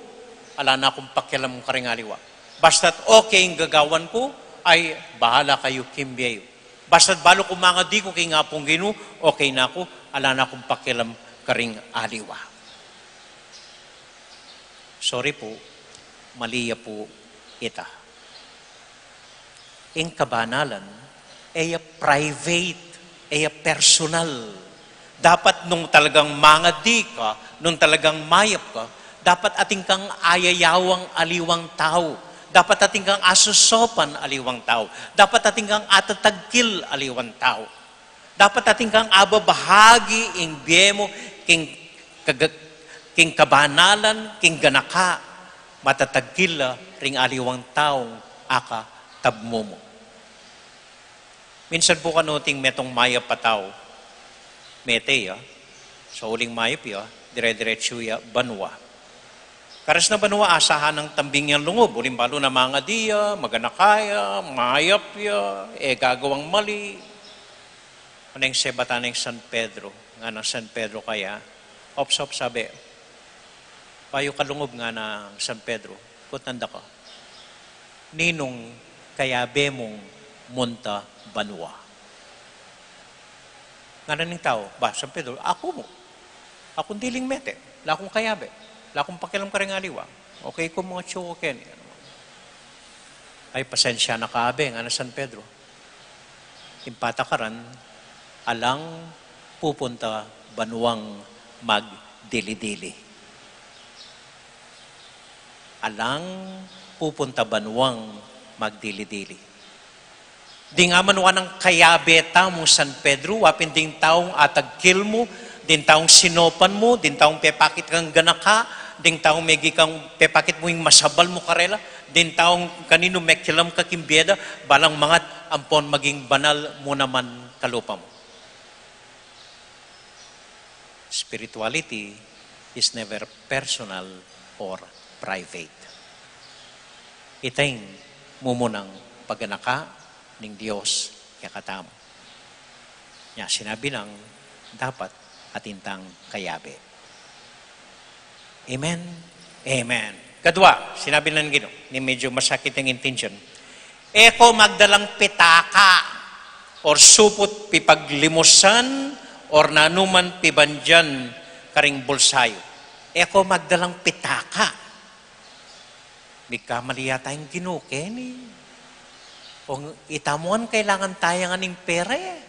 ala na akong pakialam karingaliwa. Basta't okay ang gagawan ko, ay bahala kayo kimbiyayo. Basta't balo ko mga di ko kay nga pong Ginoo, okay na ako, ala na akong pakialam karing aliwa. Sorry po, maliya po ita. Ing kabanalan, ay private, ay personal. Dapat nung talagang mga di ka, nung talagang mayap ka, dapat ating kang ayayawang aliwang tao. Dapat ating kang asusopan aliwang tao. Dapat ating kang atatagkil aliwang tao. Dapat ating kang ababahagi ing biyemo, king kabanalan, king ganaka, matatagkil ring aliwang taong aka tabmo mo. Minsan po kanuting metong mayap pataw, mete ya, sa uling mayap ya, dire-diretso ya, banwa. Karas na banwa, asahan ng tambing yang lungob, uling balo na mga diya, maganakaya, mayap ya, gagawang mali. Anong sebatan ng San Pedro, nga ng San Pedro kaya, ops sabi, payo kalungob nga ng San Pedro, kutanda ka, ninong kaya bemong munta banwa. Nga na ning tao, ba, San Pedro, ako mo, akong diling mete, lakong kayabe, lakong pakialam ka rin aliwa, okay ko mga tsuko ken. Ay, pasensya na kaabe, nga na San Pedro. Impatakaran, alang pupunta banwang magdili-dili. Alang pupunta banwang magdili-dili. Di nga manuwa ng kayabeta mo San Pedro, wapin ding taong atagkil mo, din taong sinopan mo, din taong pepakit kang ganaka, din taong megi kang pepakit mo yung masabal mo karela, din taong kanino mekilam ka kimbiyeda, balang mangat ampon maging banal mo naman kalupa mo. Spirituality is never personal or private. Iting mumunang pagganaka ng Diyos kakatamo. Nya sinabi ng dapat atintang kayabe. Amen? Amen. Kadwa, sinabi ng Ginoo, ni medyo masakit ang intention. Eko magdalang pitaka or supot pipaglimusan or nanuman pibandyan karing bulsayo. Eko magdalang pitaka. Di ka mali yata yung Ginoo, Kenny. O itamuan, kailangan tayo nga ng pera eh.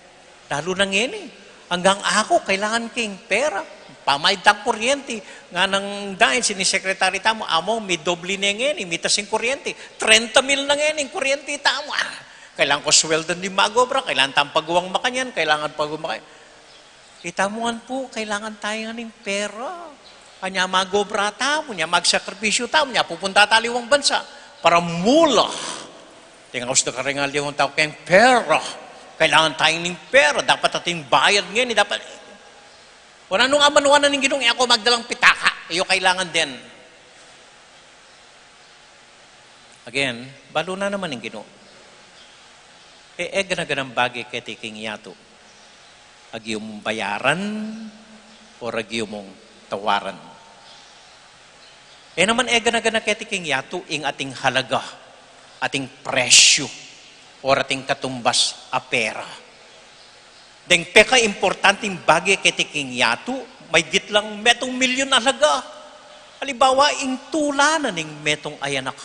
Lalo na ngayon eh. Hanggang ako, kailangan king pera. Pamaydang kuryente. Nga nang dahil, sinisekretary tamo, amo, may doble na ngayon eh. May tasing kuryente. 30 mil na ngayon yung kuryente tamo. Kailangan ko sweldo di magobra. Kailangan tayong pagawang makanyan. Kailangan pagawang makanyan. Itamuan po, kailangan tayo nga ng pera. Kanya magobra tamo, niya magsakripisyo tamo, niya pupunta taliwang bansa para mula. Tingnan ko sa karingal yung tao kayong pera. Kailangan tayo ng pera. Dapat ating bayad ngayon. Dapat. Wala nung amanuan na ng Ginoo, ako magdalang pitaka. Iyo kailangan din. Again, balo na naman ng Ginoo. Ganaganang bagay kay tiking yato. Agi yung bayaran o agi yung tawaran. Naman ganaganang kay tiking yato ing ating halaga, ating presyo, o ating katumbas a pera. Deng peka importanteng bagay kay tiking yato, may gitlang metong milyon halaga. Halimbawa, ing tulanan ng metong ayanak.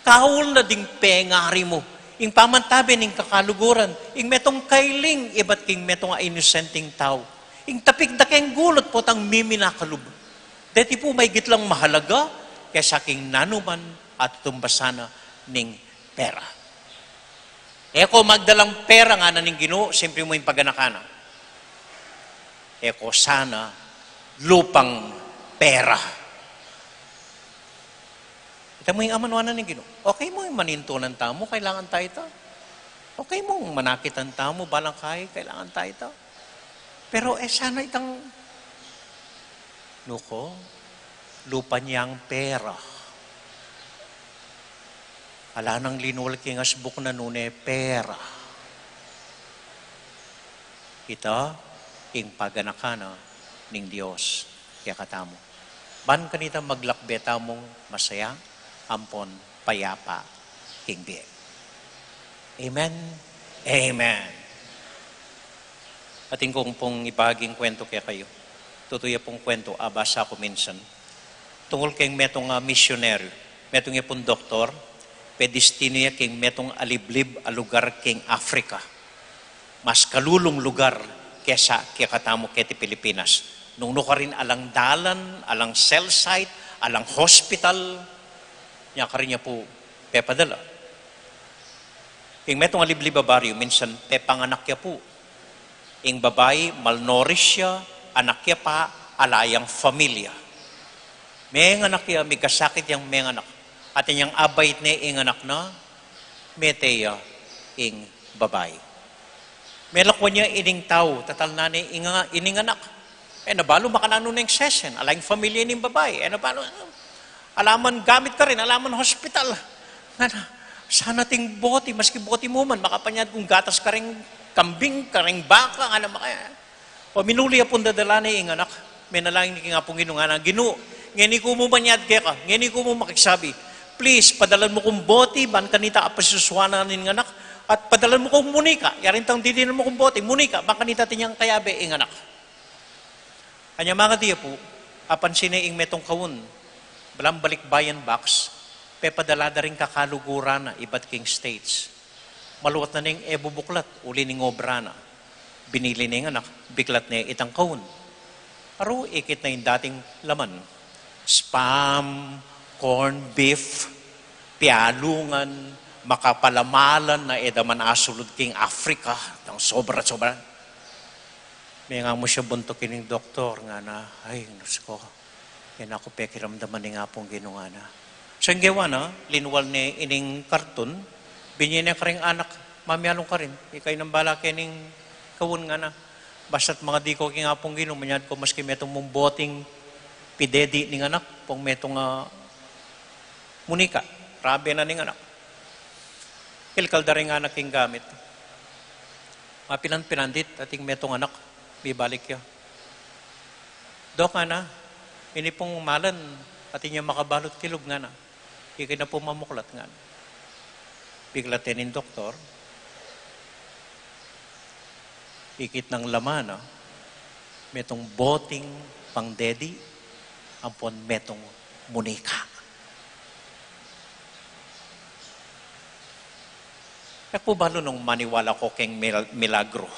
Kahul na ding pengari mo, ing pamantabi ning kakaluguran, ing metong kailing, ibat king metong inusenting tao. Ing tapik na keng gulot po tang miminakalub. Dati po may gitlang mahalaga, kaysa king nanuman at tumbasana ning pera. Eko magdalang pera nga na ning Ginoo, siyempre mo yung paganakana. Eko sana lupang pera. Ito mo yung amanuanan ng Ginoo. Okay mo yung manintunan tamo, kailangan tayo ito. Okay mo manakitan tamo, balang kaya, kailangan tayo ito. Pero sana itang nuko, lupa niyang pera. Ala nang linul king asbuk na nune pera. Ito, ing paganakana ning Dios kaya katamo. Ban kanita maglakbeta mong masaya, ampon, payapa, king biye. Amen? Amen. Ating kong pong ibaging kwento kaya kayo. Tutuya pong kwento, abasa ko minsan. Tungkol kayong metong missionary, metong yapong doktor, pedestino ya king metong aliblib a lugar king Africa. Mas kalulong lugar kesa kaya katamo keti Pilipinas. Nung ka rin alang dalan, alang cell site, alang hospital, niya ka rin niya po pepadala. Ing metong aliblib a baryo, minsan pepanganak ya po. Ing babae, malnourished siya, anak ya pa, alayang familia. May anak ya, may kasakit yung may anak. At yung abayt na ing anak na, meteya ing babae. May lakwan niya ining tao, tatal na ni ining anak. Nabalo makanano na yung session, alayang familia ning babae. Nabalo, alaman gamit ka rin, alaman hospital. Sana ting boti, maski boti mo man, makapanyad kung gatas ka rin kambing, ka rin baka, nga naman kaya. O minuli apong dadala na yung anak, may nalangin ni nga pong ginunga na, Ginoo, ngeni ko mo manyad kaya ka, ngeni ko mo makiksabi, please, padalan mo kong boti, ban kanita apasuswana ning anak, at padalan mo kong munika, yarin tang didinan mo kong boti, munika, ban kanita tinyang kayabe yung anak. Anya mga diya po, apansin na ing metong kawun, balang balikbayan box, pepadala da rin kakalugura na iba't king states. Maluwat na ning ebubuklat, uli ning obra na. Binili ning anak, biglat na itang kaun. Aro, ikit na yung dating laman. Spam, corn beef, pialungan, makapalamalan na edaman asulod king Africa, ng sobra-sobra. May nga mo siya buntokin ng doktor nga na, ay, nusko, yan ako pekiramdaman ni nga pong ginunga na. So yung gawa na, linuwal ni ining karton, binyin niya ka rin anak, mamiyalong ka rin, ikay nang bala kining kawun nga na. Basta't mga di ko nga pong ginunga, manyad ko maski metong mong boting pidedi ning anak, pong metong munika, rabi na ning anak. Kilkal da rin anak king gamit. Mapinan-pinandit, ating metong anak, bibalik yun. Dok nga na, ini pong malan, at inya makabalot kilog nga na. Ikay na po mamuklat nga na. Biglatin ng doktor, ikit ng laman, metong boting pang dedi, ampon metong munika. Po balo nung maniwala ko keng milagro.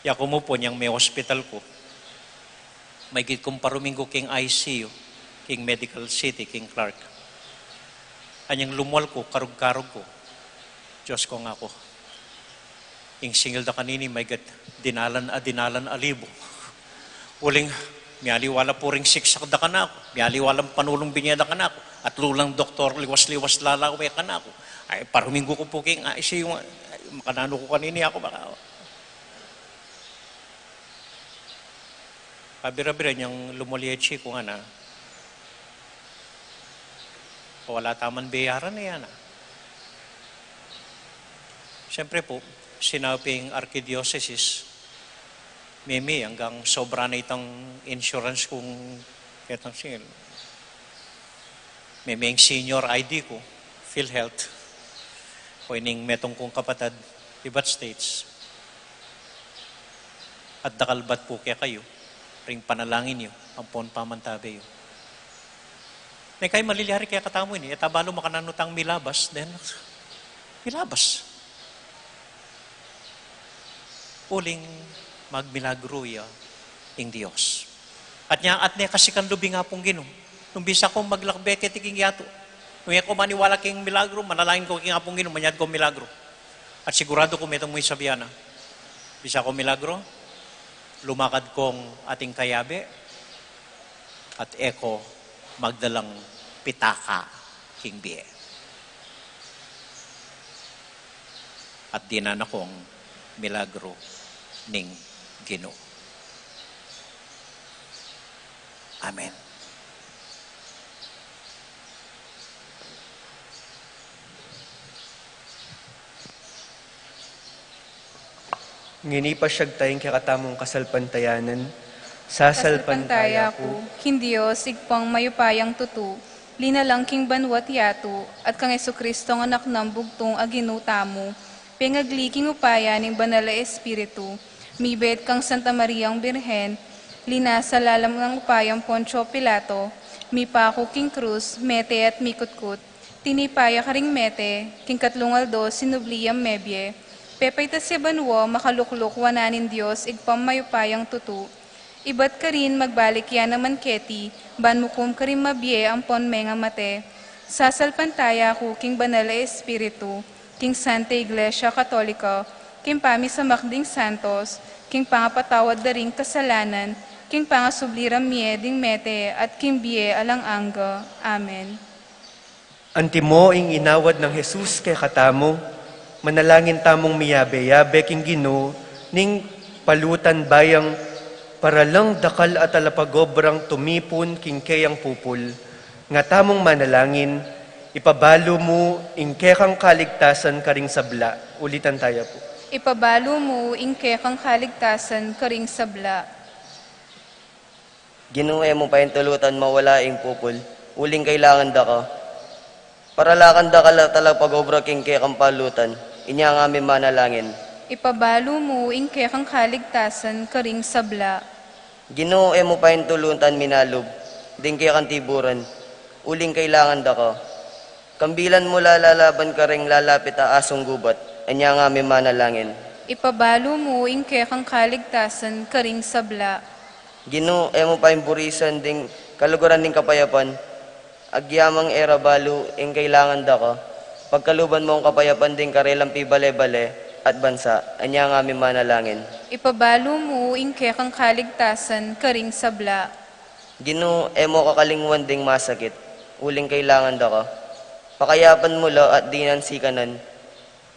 Yako mo po niyang may hospital ko. May git kong paruminggo king ICU, king Medical City, king Clark. Anyang lumwal ko, karug-karug ko. Diyos ko nga ko. Ing singil da kanini, may gat dinalan alibo. Uling, miyaliwala po ring siksak da ka na ako. Miyaliwalang panulong binyada ka na ako. At lulang doktor, liwas-liwas lalaway ka na ako. Ay, paruminggo ko po king ICU, makanano ko kanini ako baka. Kabira-bira niyang lumuliechi ko nga na, wala taman bayaran na yan. Siyempre po, sinaping archdiocese, mimi hanggang sobra na itang insurance kung ketang singil. Mimi ang senior ID ko, PhilHealth, o ining metong kong kapatid, iba't states. At dakalbat po kaya kayo, ring panalangin nyo, ampon pamantabe yun. May kay malilihari kaya katamo ini, etabalo makananutang milabas, then milabas. Uling magmilagro ya ing Dios. At niya kasi kan lubi nga pong Ginoo. Nung bisa ko maglakbe kitiging yato. Nung ko maniwala king milagro, manalain ko king apong Ginoo, manyad ko milagro. At sigurado ko metong mo isabiyana. Bisa ko milagro, lumakad kong ating kayabe, at eko magdalang pitaka king biye. At dinan akong milagro ning Ginoo. Amen. Ngini pa siyag tayong kakatamong kasalpantayanan, sasalpantaya ko, kin Dios igpang mayupayang tutu, linalang king banwat yato, at kang Kristo ng anak ng bugtong aginutamo, pengagli king upaya ning banala Espiritu, mibet kang Santa Mariang Birhen, lina sa lalam ng upayang Poncio Pilato, mipako king krus, mete at mikutkut, tinipaya karing mete, king katlungaldo sinubliyam mebye, pepayta si banwo makalukluk wananin Diyos igpam mayupayang tutu, ibat ka rin magbalik yan naman keti, banmukum ka rin mabye ang pon menga mate, sasalpantaya ko king banala Espiritu, king Santa Iglesia Katolika, king pami sa makding santos, king pangapatawad da ring kasalanan, king pangasubliram mieding mete, at king biye alang angga. Amen. Antimo ing inawad ng Jesus kay katamo, manalangin tamong miyabe-yabe king Ginoo, ning palutan bayang paralang dakal at alapagobrang tumipon king kayang pupul, nga tamong manalangin, ipabalo mo ing kekang kaligtasan karing sabla. Ulitan tayo po. Ipabalo mo ingke kang kaligtasan karing sabla. Ginoo mo pa yung tulutan mawala ing pupul, uling kailangan da ka. Para lakan da ka talag pag-obra king kekang palutan, inya nga amin manalangin. Ipabalo mo ingke kang kaligtasan karing sabla. Ginoo mo pa yung tulutan minalob, ding kekang tiburan, uling kailangan da ka. Kambilan mo lalaban ka ring lalapit a asong gubat, inya nga amin manalangin. Ipabalo mo ingke kang kaligtasan karing sabla. Ginoo mo pa yung burisan ding kaluguran ding kapayapan, agyamang era balo ing kailangan da ka. Pagkaluban mo ang kapayapan ding karelang pibale-bale at bansa, anya nga amin manalangin. Ipabalo mo ingke kang kaligtasan karing sabla. Ginoo mo kakalingwan ding masakit, uling kailangan da ka. Pakayapan mo la at dinan sikanan,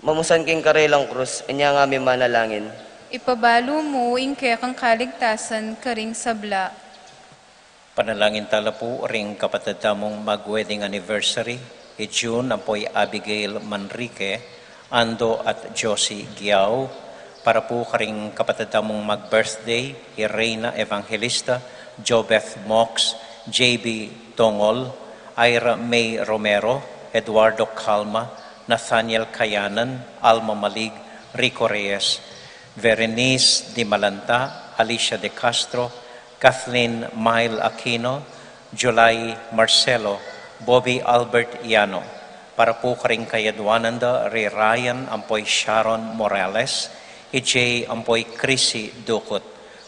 mamusan king karelang krus, anya nga amin manalangin. Ipabalo mo ingke kang kaligtasan karing sabla. Panalangin tala po ring kapatid tamong mag-wedding anniversary. June apoy Abigail Manrique, Ando at Josie Giao. Para po karing kapatid tamong mag-birthday, Reina Evangelista, Jobeth Mox, JB Tongol, Ira May Romero, Eduardo Calma, Nathaniel Kayanan, Alma Malig, Rico Reyes, Berenice Di Malanta, Alicia De Castro, Kathleen Mail Aquino, July Marcelo, Bobby Albert Iano. Para po karing kayadwananda, Ray Ryan, ampoy Sharon Morales, EJ ampoy Chrissy Dukot.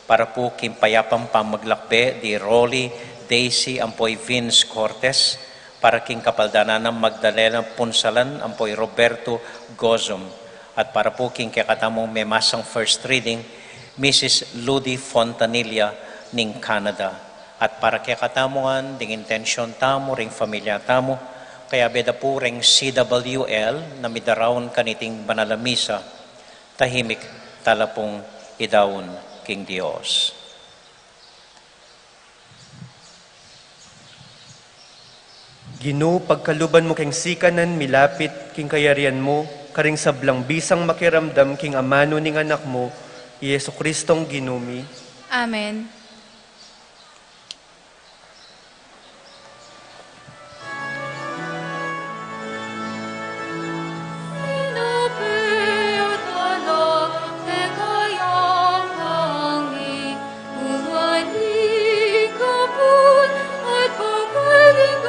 Para po kimpayapang pamaglakbe, di Rolly, Daisy ampoy Vince Cortez. Para king kapaldanan ng Magdalena Punsalan, ampoy Roberto Gozom. At para po king kakatamong may masang first reading, Mrs. Ludi Fontanilla ning Canada. At para kakatamuan, ding intensyon tamo, ring familia tamo, kaya beda po ring CWL na midaraon kaniting banalamisa, tahimik talapong idawon king Dios. Ginoo, pagkaluban mo king sikanan, milapit king kayarian mo, karing sablang bisang makiramdam king amano ning anak mo, Yesu Kristong ginumi. Amen. At pagaling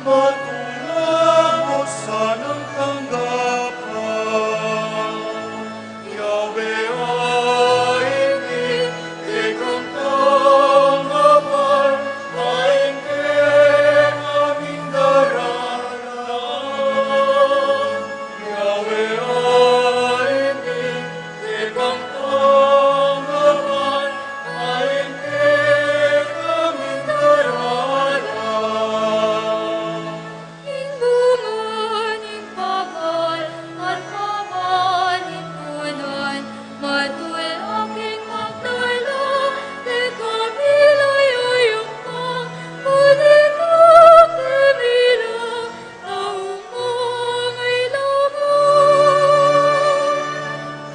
matulog sa ng tanggapan. Yahweh ay hindi ikang tanggapan, ay hindi aming daralan. Yahweh ay hindi ikang tanggapan, ay hindi aming daralan. Hinggungan, hingpagal, at pabalin punan, matulaking magdala, di kami layayong pa, punilang timila, na umangailangan.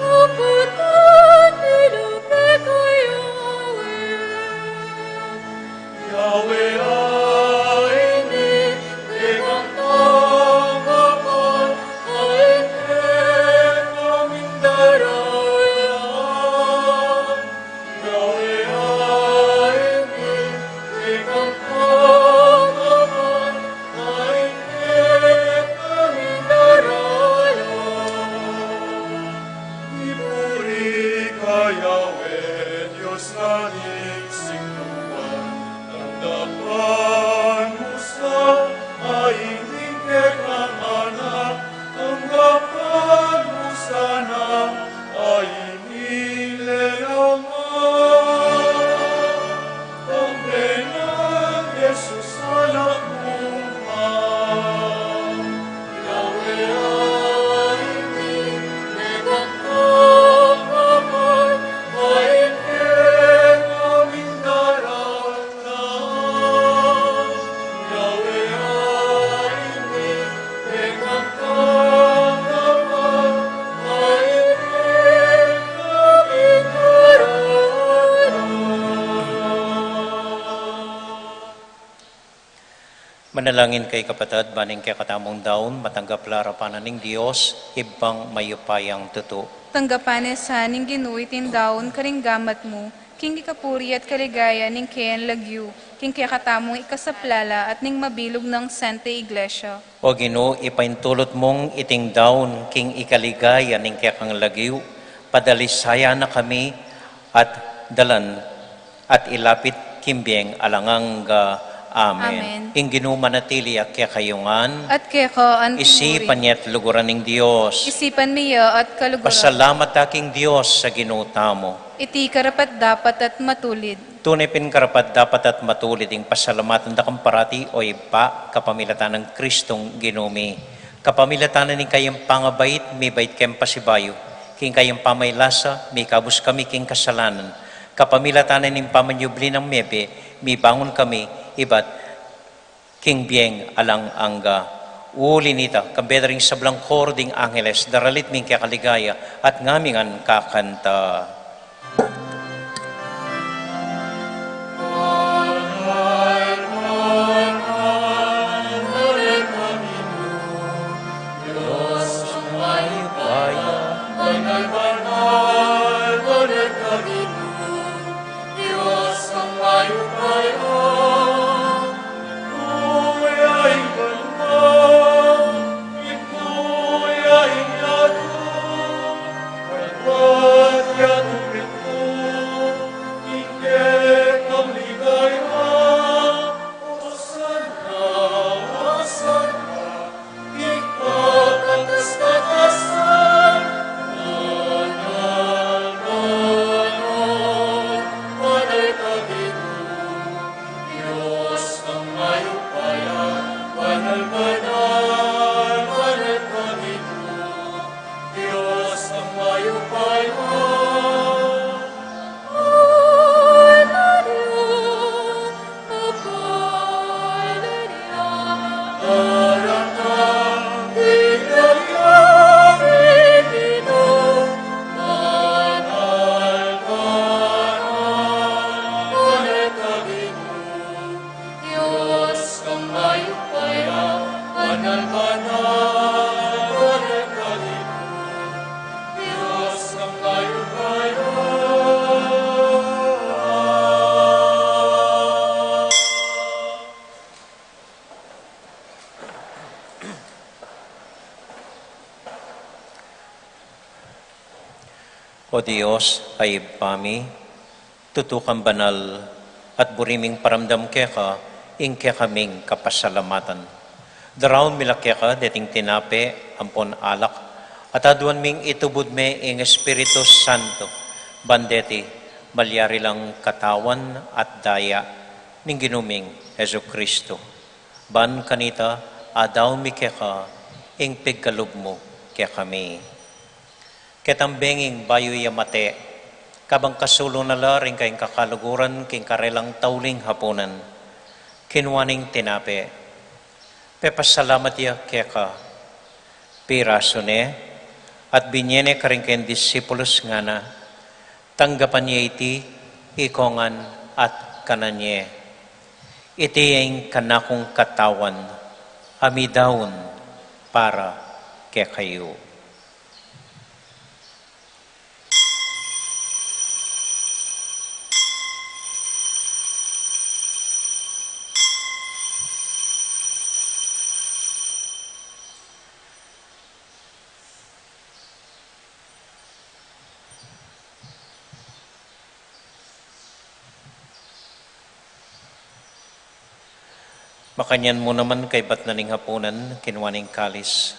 Kaputan, nilupi kayo, Yahweh ay hindi ikang tanggapan, ay hindi aming daralan. Yahweh ay hindi ikang tanggapan, ay hindi aming daralan. Ipuri ka, Yahweh, Diyos na nagsingtuan, tanggapan mo sa aingingkek ng anak, tanggapan mo sana ainilelangan. Ang benang Jesus anak mo, Yahweh ay hindi ikang tanggapan, ay hindi aming daralan. Yahweh ay hindi ikang tanggapan, ay hindi aming daralan. Manalangin kay kapatid, baning kay katamong daon, matanggap larapanan ng Diyos, ibang mayupayang tuto. Tanggapan sa ning ginuitin daon karing gamat mo, king ikapuri at kaligaya ning kayan lagyu, king kaya katamong ikasaplala at ning mabilog ng Santa Iglesia. O Ginoo, ipaintulot mong iting daon, king ikaligaya ning kaya kang lagyu, padalisaya na kami at dalan at ilapit kimbiyeng alangang Amen. Amen. Ing Ginoo manatili at kaya kayungan, At kaya ka ang isipan niya at luguran ng Diyos. isipan miya at kaluguran. Pasalamat aking Diyos sa ginuta mo. Iti karapat dapat at matulid. Tunay karapat dapat at matulid ing pasalamatan da kang parati o iba kapamilatan ng Kristong ginumi. Kapamilatan ng kayang pangabait, may bait kayang pasibayo. King kayang pamaylasa, may kabus kami king kasalanan. Kapamilatan ng pamanyubli ng mebe, may bangon kami, ibat king bieng alang angga. Uli nita, kambedring sablang kording angeles, daralit ming kaya kaligaya, at ngamingan kakanta. O Diyos, ay pami, tutukan banal, at buriming paramdam keka, ing kaming kapasalamatan. Daraon mila keka, deting tinape, ampon alak, at aduan ming itubod me ing Espiritu Santo, bandeti, malyari lang katawan at daya, ning ginuming Heso Kristo. Ban kanita, adaw mi keka, ing pigkalub mo kaya kami. Ketambenging bayo yamate, kabang kasulo na laring kayong kakaluguran, king karelang tauling hapunan, kinwaning tinape, pepasalamat ya kaya ka, piraso ne, at binyene ka rin kayong disipulos nga na, tanggapan niya iti, ikongan at kananye. Iti yung kanakong katawan, amidawon para kaya kayo. Makanyan mo naman kay ba't naning hapunan, kinwaning kalis.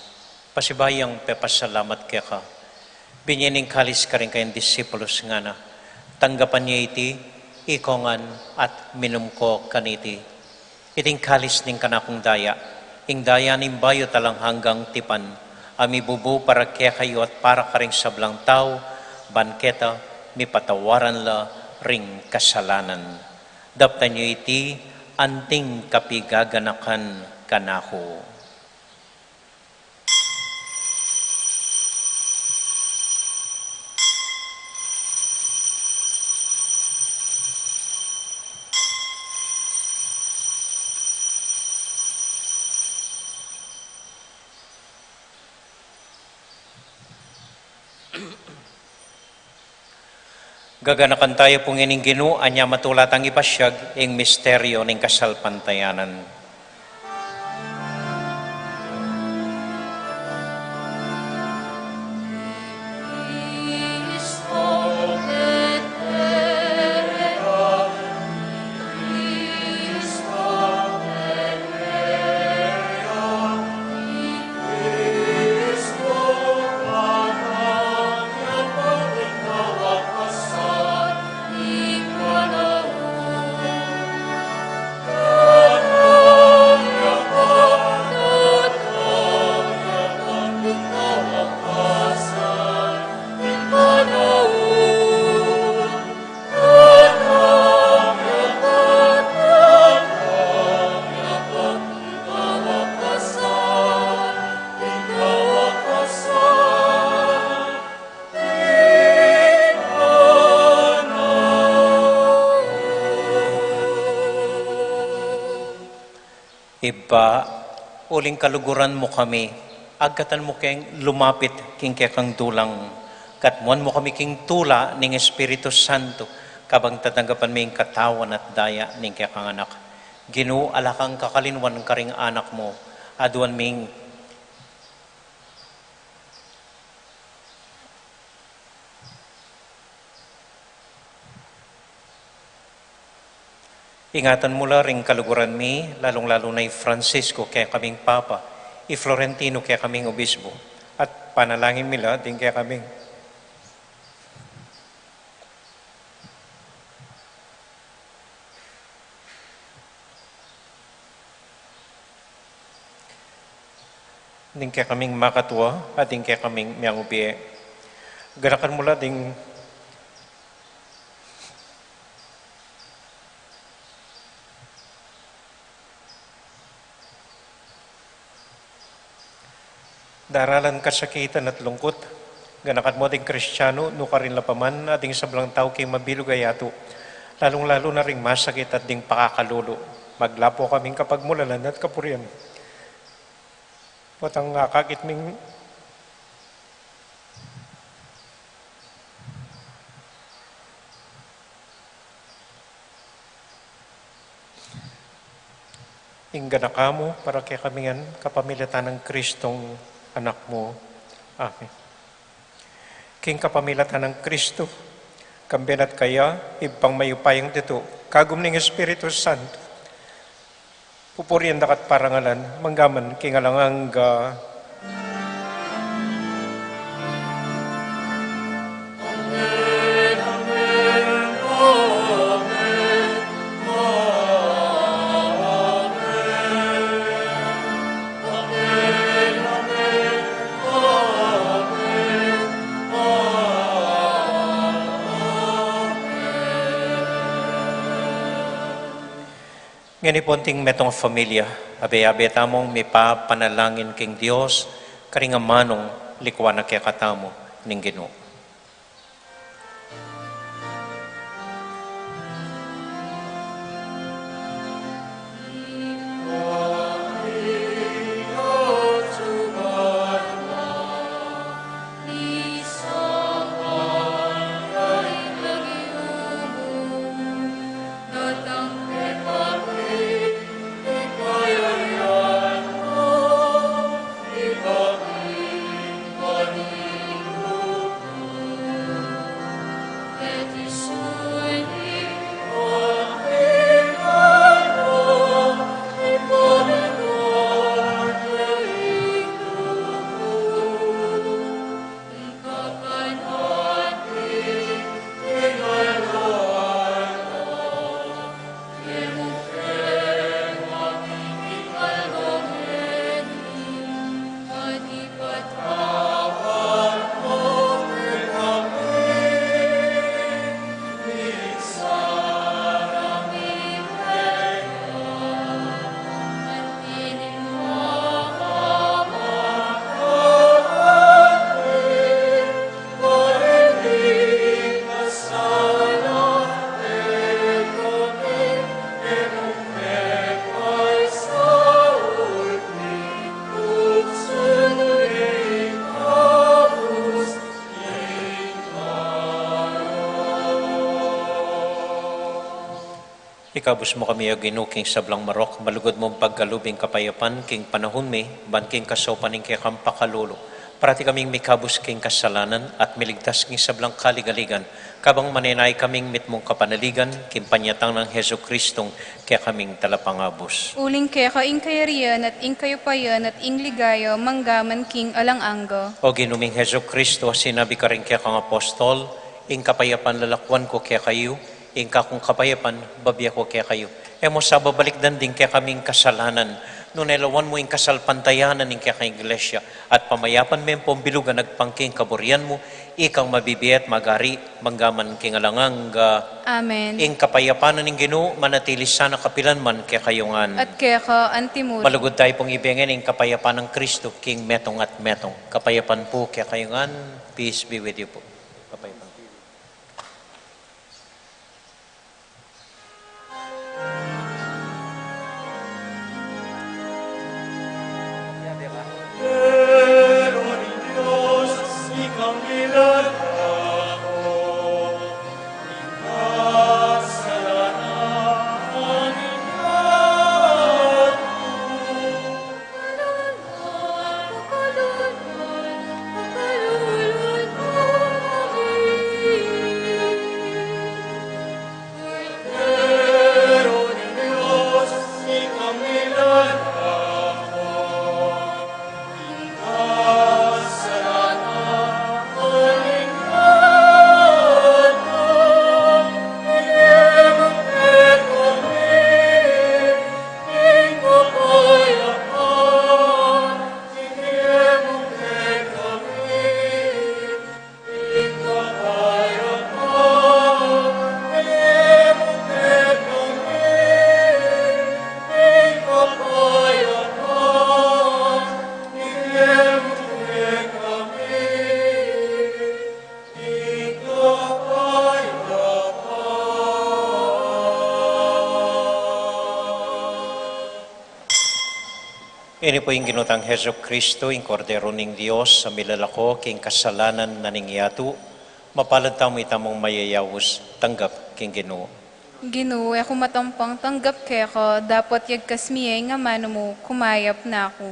Pasibayang pepasalamat kaya ka. Binyaning kalis ka rin kayong disipulos nga na. Tanggapan niya iti, ikongan at minum ko kaniti. Iting kalis ning kanakong daya. Ing daya ning bayo talang hanggang tipan. Ami bubu para kaya kayo at para ka rin sablang tao, banketa, mi patawaran la ring kasalanan. Daptan niyo iti, anting kapigaganakan kanako. Gaganakan tayo pong ining Ginoo, anya matulatang ipasyag ing misteryo ning kasalpantayanan. Iba, uling kaluguran mo kami, agkatan mo keng lumapit king kekang dulang, katmuan mo kami king tula ning Espiritu Santo, kabang tatanggapan mo yung katawan at daya ning kekang anak. Ginoo, alakang kakalinwan ka ring anak mo, aduan ming ingatan mo la ring kaluguran mi, lalong-lalo na Francisco kaya kaming Papa, Florentino kaya kaming Obispo, at panalangin mila din kaya kaming din kaya kaming makatwa at din kaya kaming miyang ubiye. Ganakan mo la ding daralan kasakitan at lungkot, ganakat mo ating Kristiyano, no ka rin lapaman, ating sablang tao kay mabilog ayato, lalong-lalo na ring masakit at ding pakakalulo. Maglapo kaming kapagmulalan at kapurian. Patang ngakakit ming ingga na kamo para kaya kamingan kapamilatan ng Kristong anak mo. Amen. king kapamilatan ng Kristo, kambenat kaya, ibang mayupayang dito, kagum ng Espiritu Santo, pupurian dakat parangalan, manggaman king alanganga. Ngani ponting metong familia, abe-abe tamong may papanalangin king Dios, karinga manong likwan na kaya katamo ning Ginoo. Ikabus mo kami o Ginoo king sablang marok, malugod mong pagkalubing kapayapan, king panahon mi, ban king kasopaning kaya kang pakalulo. Parati kaming mikabus king kasalanan at miligtas king sablang kaligaligan, kabang maninay kaming mitmong kapanaligan, king panyatang ng Heso Kristong kaya kaming talapangabos. Uling kaya kaing kayarian at ing kayupayan at ing ligaya, manggaman king alanganga. O Ginuming Heso Kristo, sinabi ka rin kaya kang apostol, ing kapayapan lalakwan ko kaya kayo, ing kakong kapayapan, babya ko kaya kayo. Emo sa babalik din kaya kaming kasalanan, no nelawan mo ing kasalpantayanan ing kaya kang iglesia, at pamayapan mo yung pumbilugan nagpangking kaburian mo, ikang mabibiyat magari, manggaman king alangang, Amen. ing kapayapanan ng Ginoo, manatili sana kapilan man kaya kayungan. At kaya ka antimod. Malugod tayo pong ibigin ing kapayapan ng Kristo, king metong at metong. Kapayapan po kaya kayungan, peace be with you po. Kapayapan. Pero ni Dios, ikang nilalako, kasalanan Pero ni Dios, ikang nilalako, Ini po yung ginutang Heso Kristo, yung kordero ng Diyos, sa milalako, king kasalanan na ningyatu, mapalad tamo itamong mayayawos, tanggap king Ginoo. Ginoo, ako matampang tanggap kaya ka, dapat yagkas miyay nga mano mo, kumayap na ako.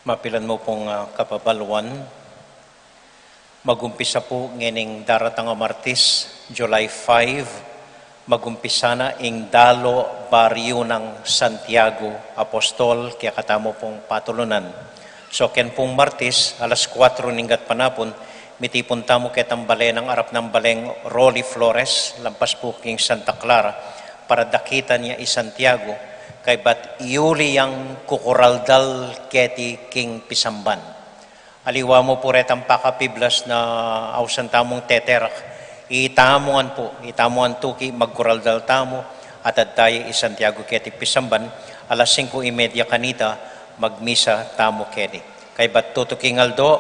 Mapilan mo pong kapabalwan. Magumpisa po ngening daratang nga Martes, July 5, magumpisa na ing dalo baryo ng Santiago Apostol, kaya katamo pong patulunan. So ken pong Martes, alas 4 ninggat panapon, mitipon tamo ketang bale ng arap ng baleng Rolly Flores, lampas po king Santa Clara, para dakita niya i Santiago, kay bat iuli yang kukuraldal keti king Pisamban. Aliwa mo po retang pakapiblas na ausan tamong teterak. Itamuan tuki magkuraldal tamo at adtayo i Santiago keti Pisamban, alas 5:30 kanita magmisa tamo keti. Kay bat tutuking aldo,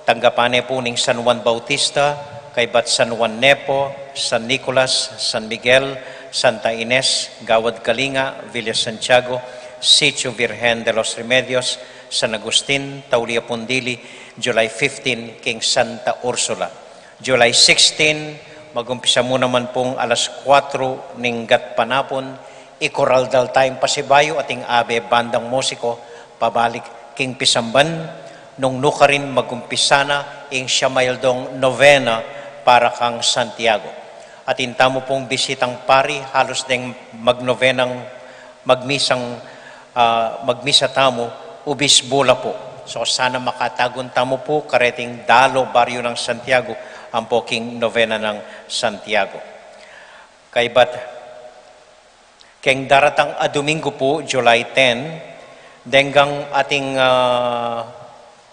tanggapane po ning San Juan Bautista, kay bat San Juan Nepo, San Nicolas, San Miguel, Santa Ines, Gawad Kalinga, Villa Santiago, Sitio Virgen de los Remedios, San Agustin, Taulia Pundili, July 15, King Santa Ursula. July 16, magumpisa mo naman pong alas 4 ninggat panapon, ikoraldal tayong Pasibayo ating abe bandang musiko, pabalik King Pisamban, nung nukarin magumpisa na ing siyamayaldong novena para kang Santiago. At inta mo pong bisitang pari, halos ding magnovenang magmisa tamo, ubis bula po. So sana makatagon tamo po kareting dalo baryo ng Santiago ang poking novena ng Santiago. Kaybat keng daratang a Domingo po, July 10, denggang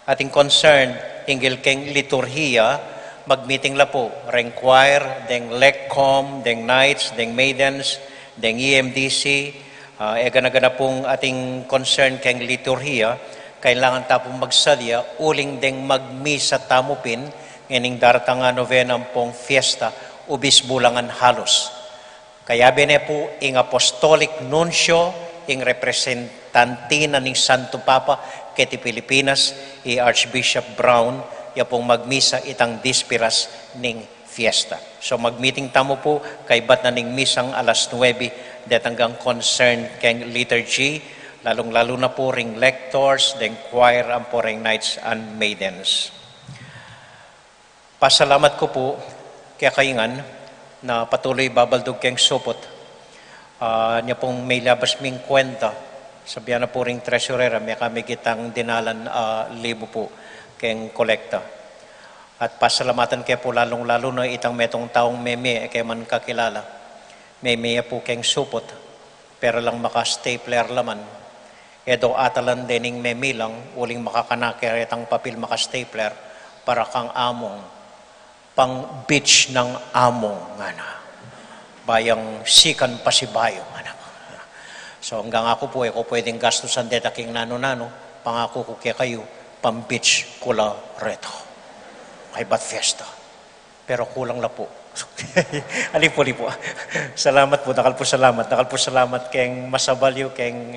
ating concern hinggil keng liturhiya, mag-meeting la po, reng choir, deng LECCOM, deng Knights, deng Maidens, deng EMDC, gana-gana pong ating concern keng liturhiya, kailangan tapong magsadya, uling deng magmisa tamupin, ngening daratang nga novena pong fiesta, ubis bulangan halos. Kaya bine po, ing apostolic nuncio, ing representantina ning Santo Papa, keti Pilipinas, Archbishop Brown, ya pong magmisa itang dispiras ning fiesta. So magmeeting tamo po, kay bat na ning misang alas 9, detanggang concern keng liturgy, lalong-lalo na po ring lectors, deng choir, ang po ring Knights and Maidens. Pasalamat ko po kaya kaingan na patuloy babaldog keng supot. Niya pong may labas ming kwenta. Sabihan na po ring treasurer, may kami kitang dinalan libo po keng kolekta. At pasalamatan kaya po lalong-lalo na itang metong taong meme, kaya man kakilala. Meme po keng supot, pero lang maka-stapler laman. Edo atalan dening meme lang, uling makakanakiretang papel maka-stapler, para kang among, pang beach ng among, nga bayang sikan Pasibayo, nga. So hanggang ako po, ako pwedeng gastusan deta king nano-nano, pangako ko kaya kayo, pang beach kula reto. Ay bat fiesta. Pero kulang na po. Alipo-lipo. Salamat po, dakal po salamat. Dakal po salamat keng masabalyo, keng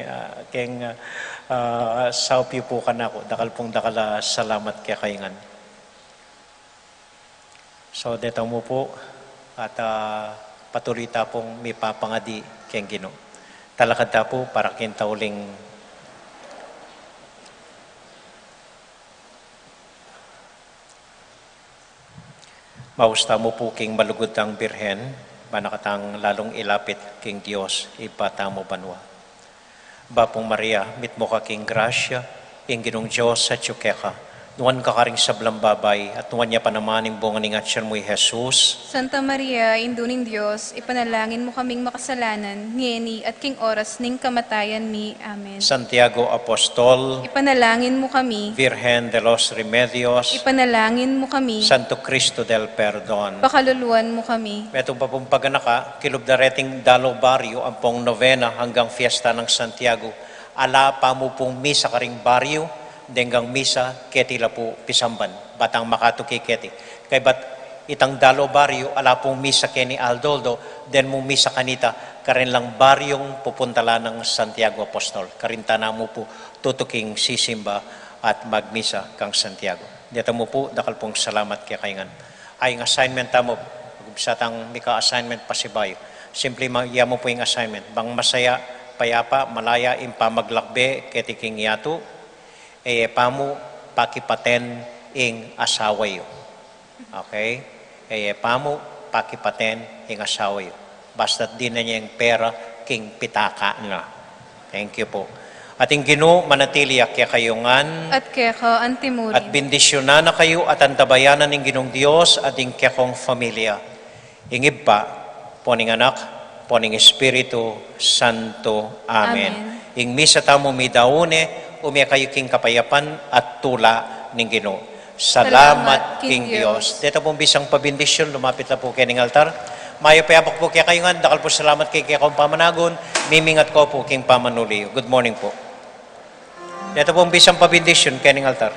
saupyo po kanako. Dakal pong dakala salamat kaya kaingan. So, dito mo po at patuloy ta pong may papangadi keng Ginoo. Talakad ta po para kintauling mausta mo po king malugod ang Birhen, manakatang lalong ilapit king Diyos, ipata mo banwa. Bapong Maria, mit mo ka king grasya, ing Ginong Diyos sa tsukeka, nuwan ka karing sablang babay, at nuwan niya panamaning bunga ning atsyan mo'y Jesus. Santa Maria, induning Diyos, ipanalangin mo kaming makasalanan, ngeni at king oras ning kamatayan mi. Amen. Santiago Apostol, Ipanalangin mo kami, Virgen de los Remedios, ipanalangin mo kami, Santo Cristo del Perdon. pakaluluan mo kami. Metong papumpaganaka, kilubdareting dalo baryo, ang pong novena hanggang fiesta ng Santiago. Ala pa mo pong misa karing baryo, denggang misa, keti la po Pisamban, batang makatuki keti. Kay bat itang dalo baryo, ala pong misa keni Aldoldo, den mo misa kanita, karin lang baryong pupuntala ng Santiago Apostol. Karintana mo po tutuking sisimba at magmisa kang Santiago. Dito mo po, dakal pong salamat kaya kaingan. Ay ang assignment tamo, satang mika assignment Pasibayo. Simple iya mo po yung assignment. Bang masaya, payapa, malaya, impamaglakbe, ketiking yato, Pamu pakipaten ing asawayo. Okay? Pamu pakipaten ing asawayo. Basta't di na niya yung pera king pitaka na. Thank you po. At ing Ginoo manatili kaya kayongan at keka at antimurin. bendisyonan na kayo at antabayanan ng Ginong Dios at ing kekong familia. Ingib pa, poning anak, poning Espiritu Santo. Amen. Ing misa tamo midaone, umya kayo king kapayapan at tula ng Ginoo. Salamat King Dios. Dito pong bisang pabindisyon, lumapit na po kayo ng altar. Mayo payapak po kaya kayo nga, dakal po salamat kay kong pamanagon, mimingat ko po king pamanuliyo. Good morning po. Dito pong bisang pabindisyon kayo ng altar.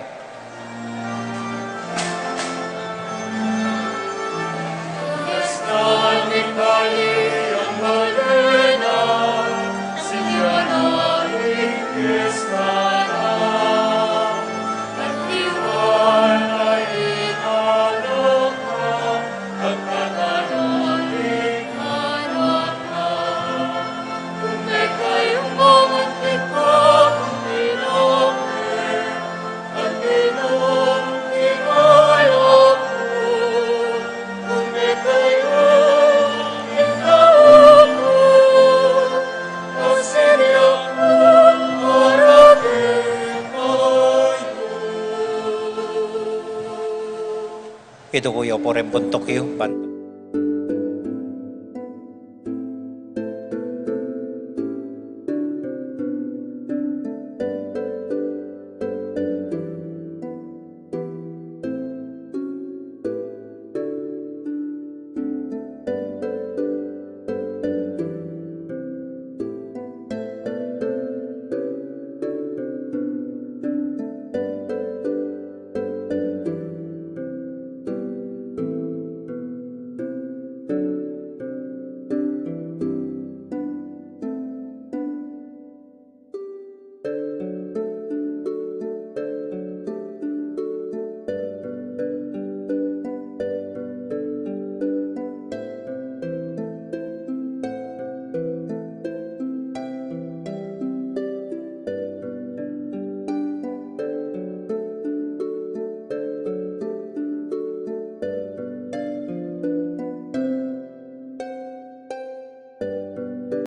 Ito kuya po rin buntok yun.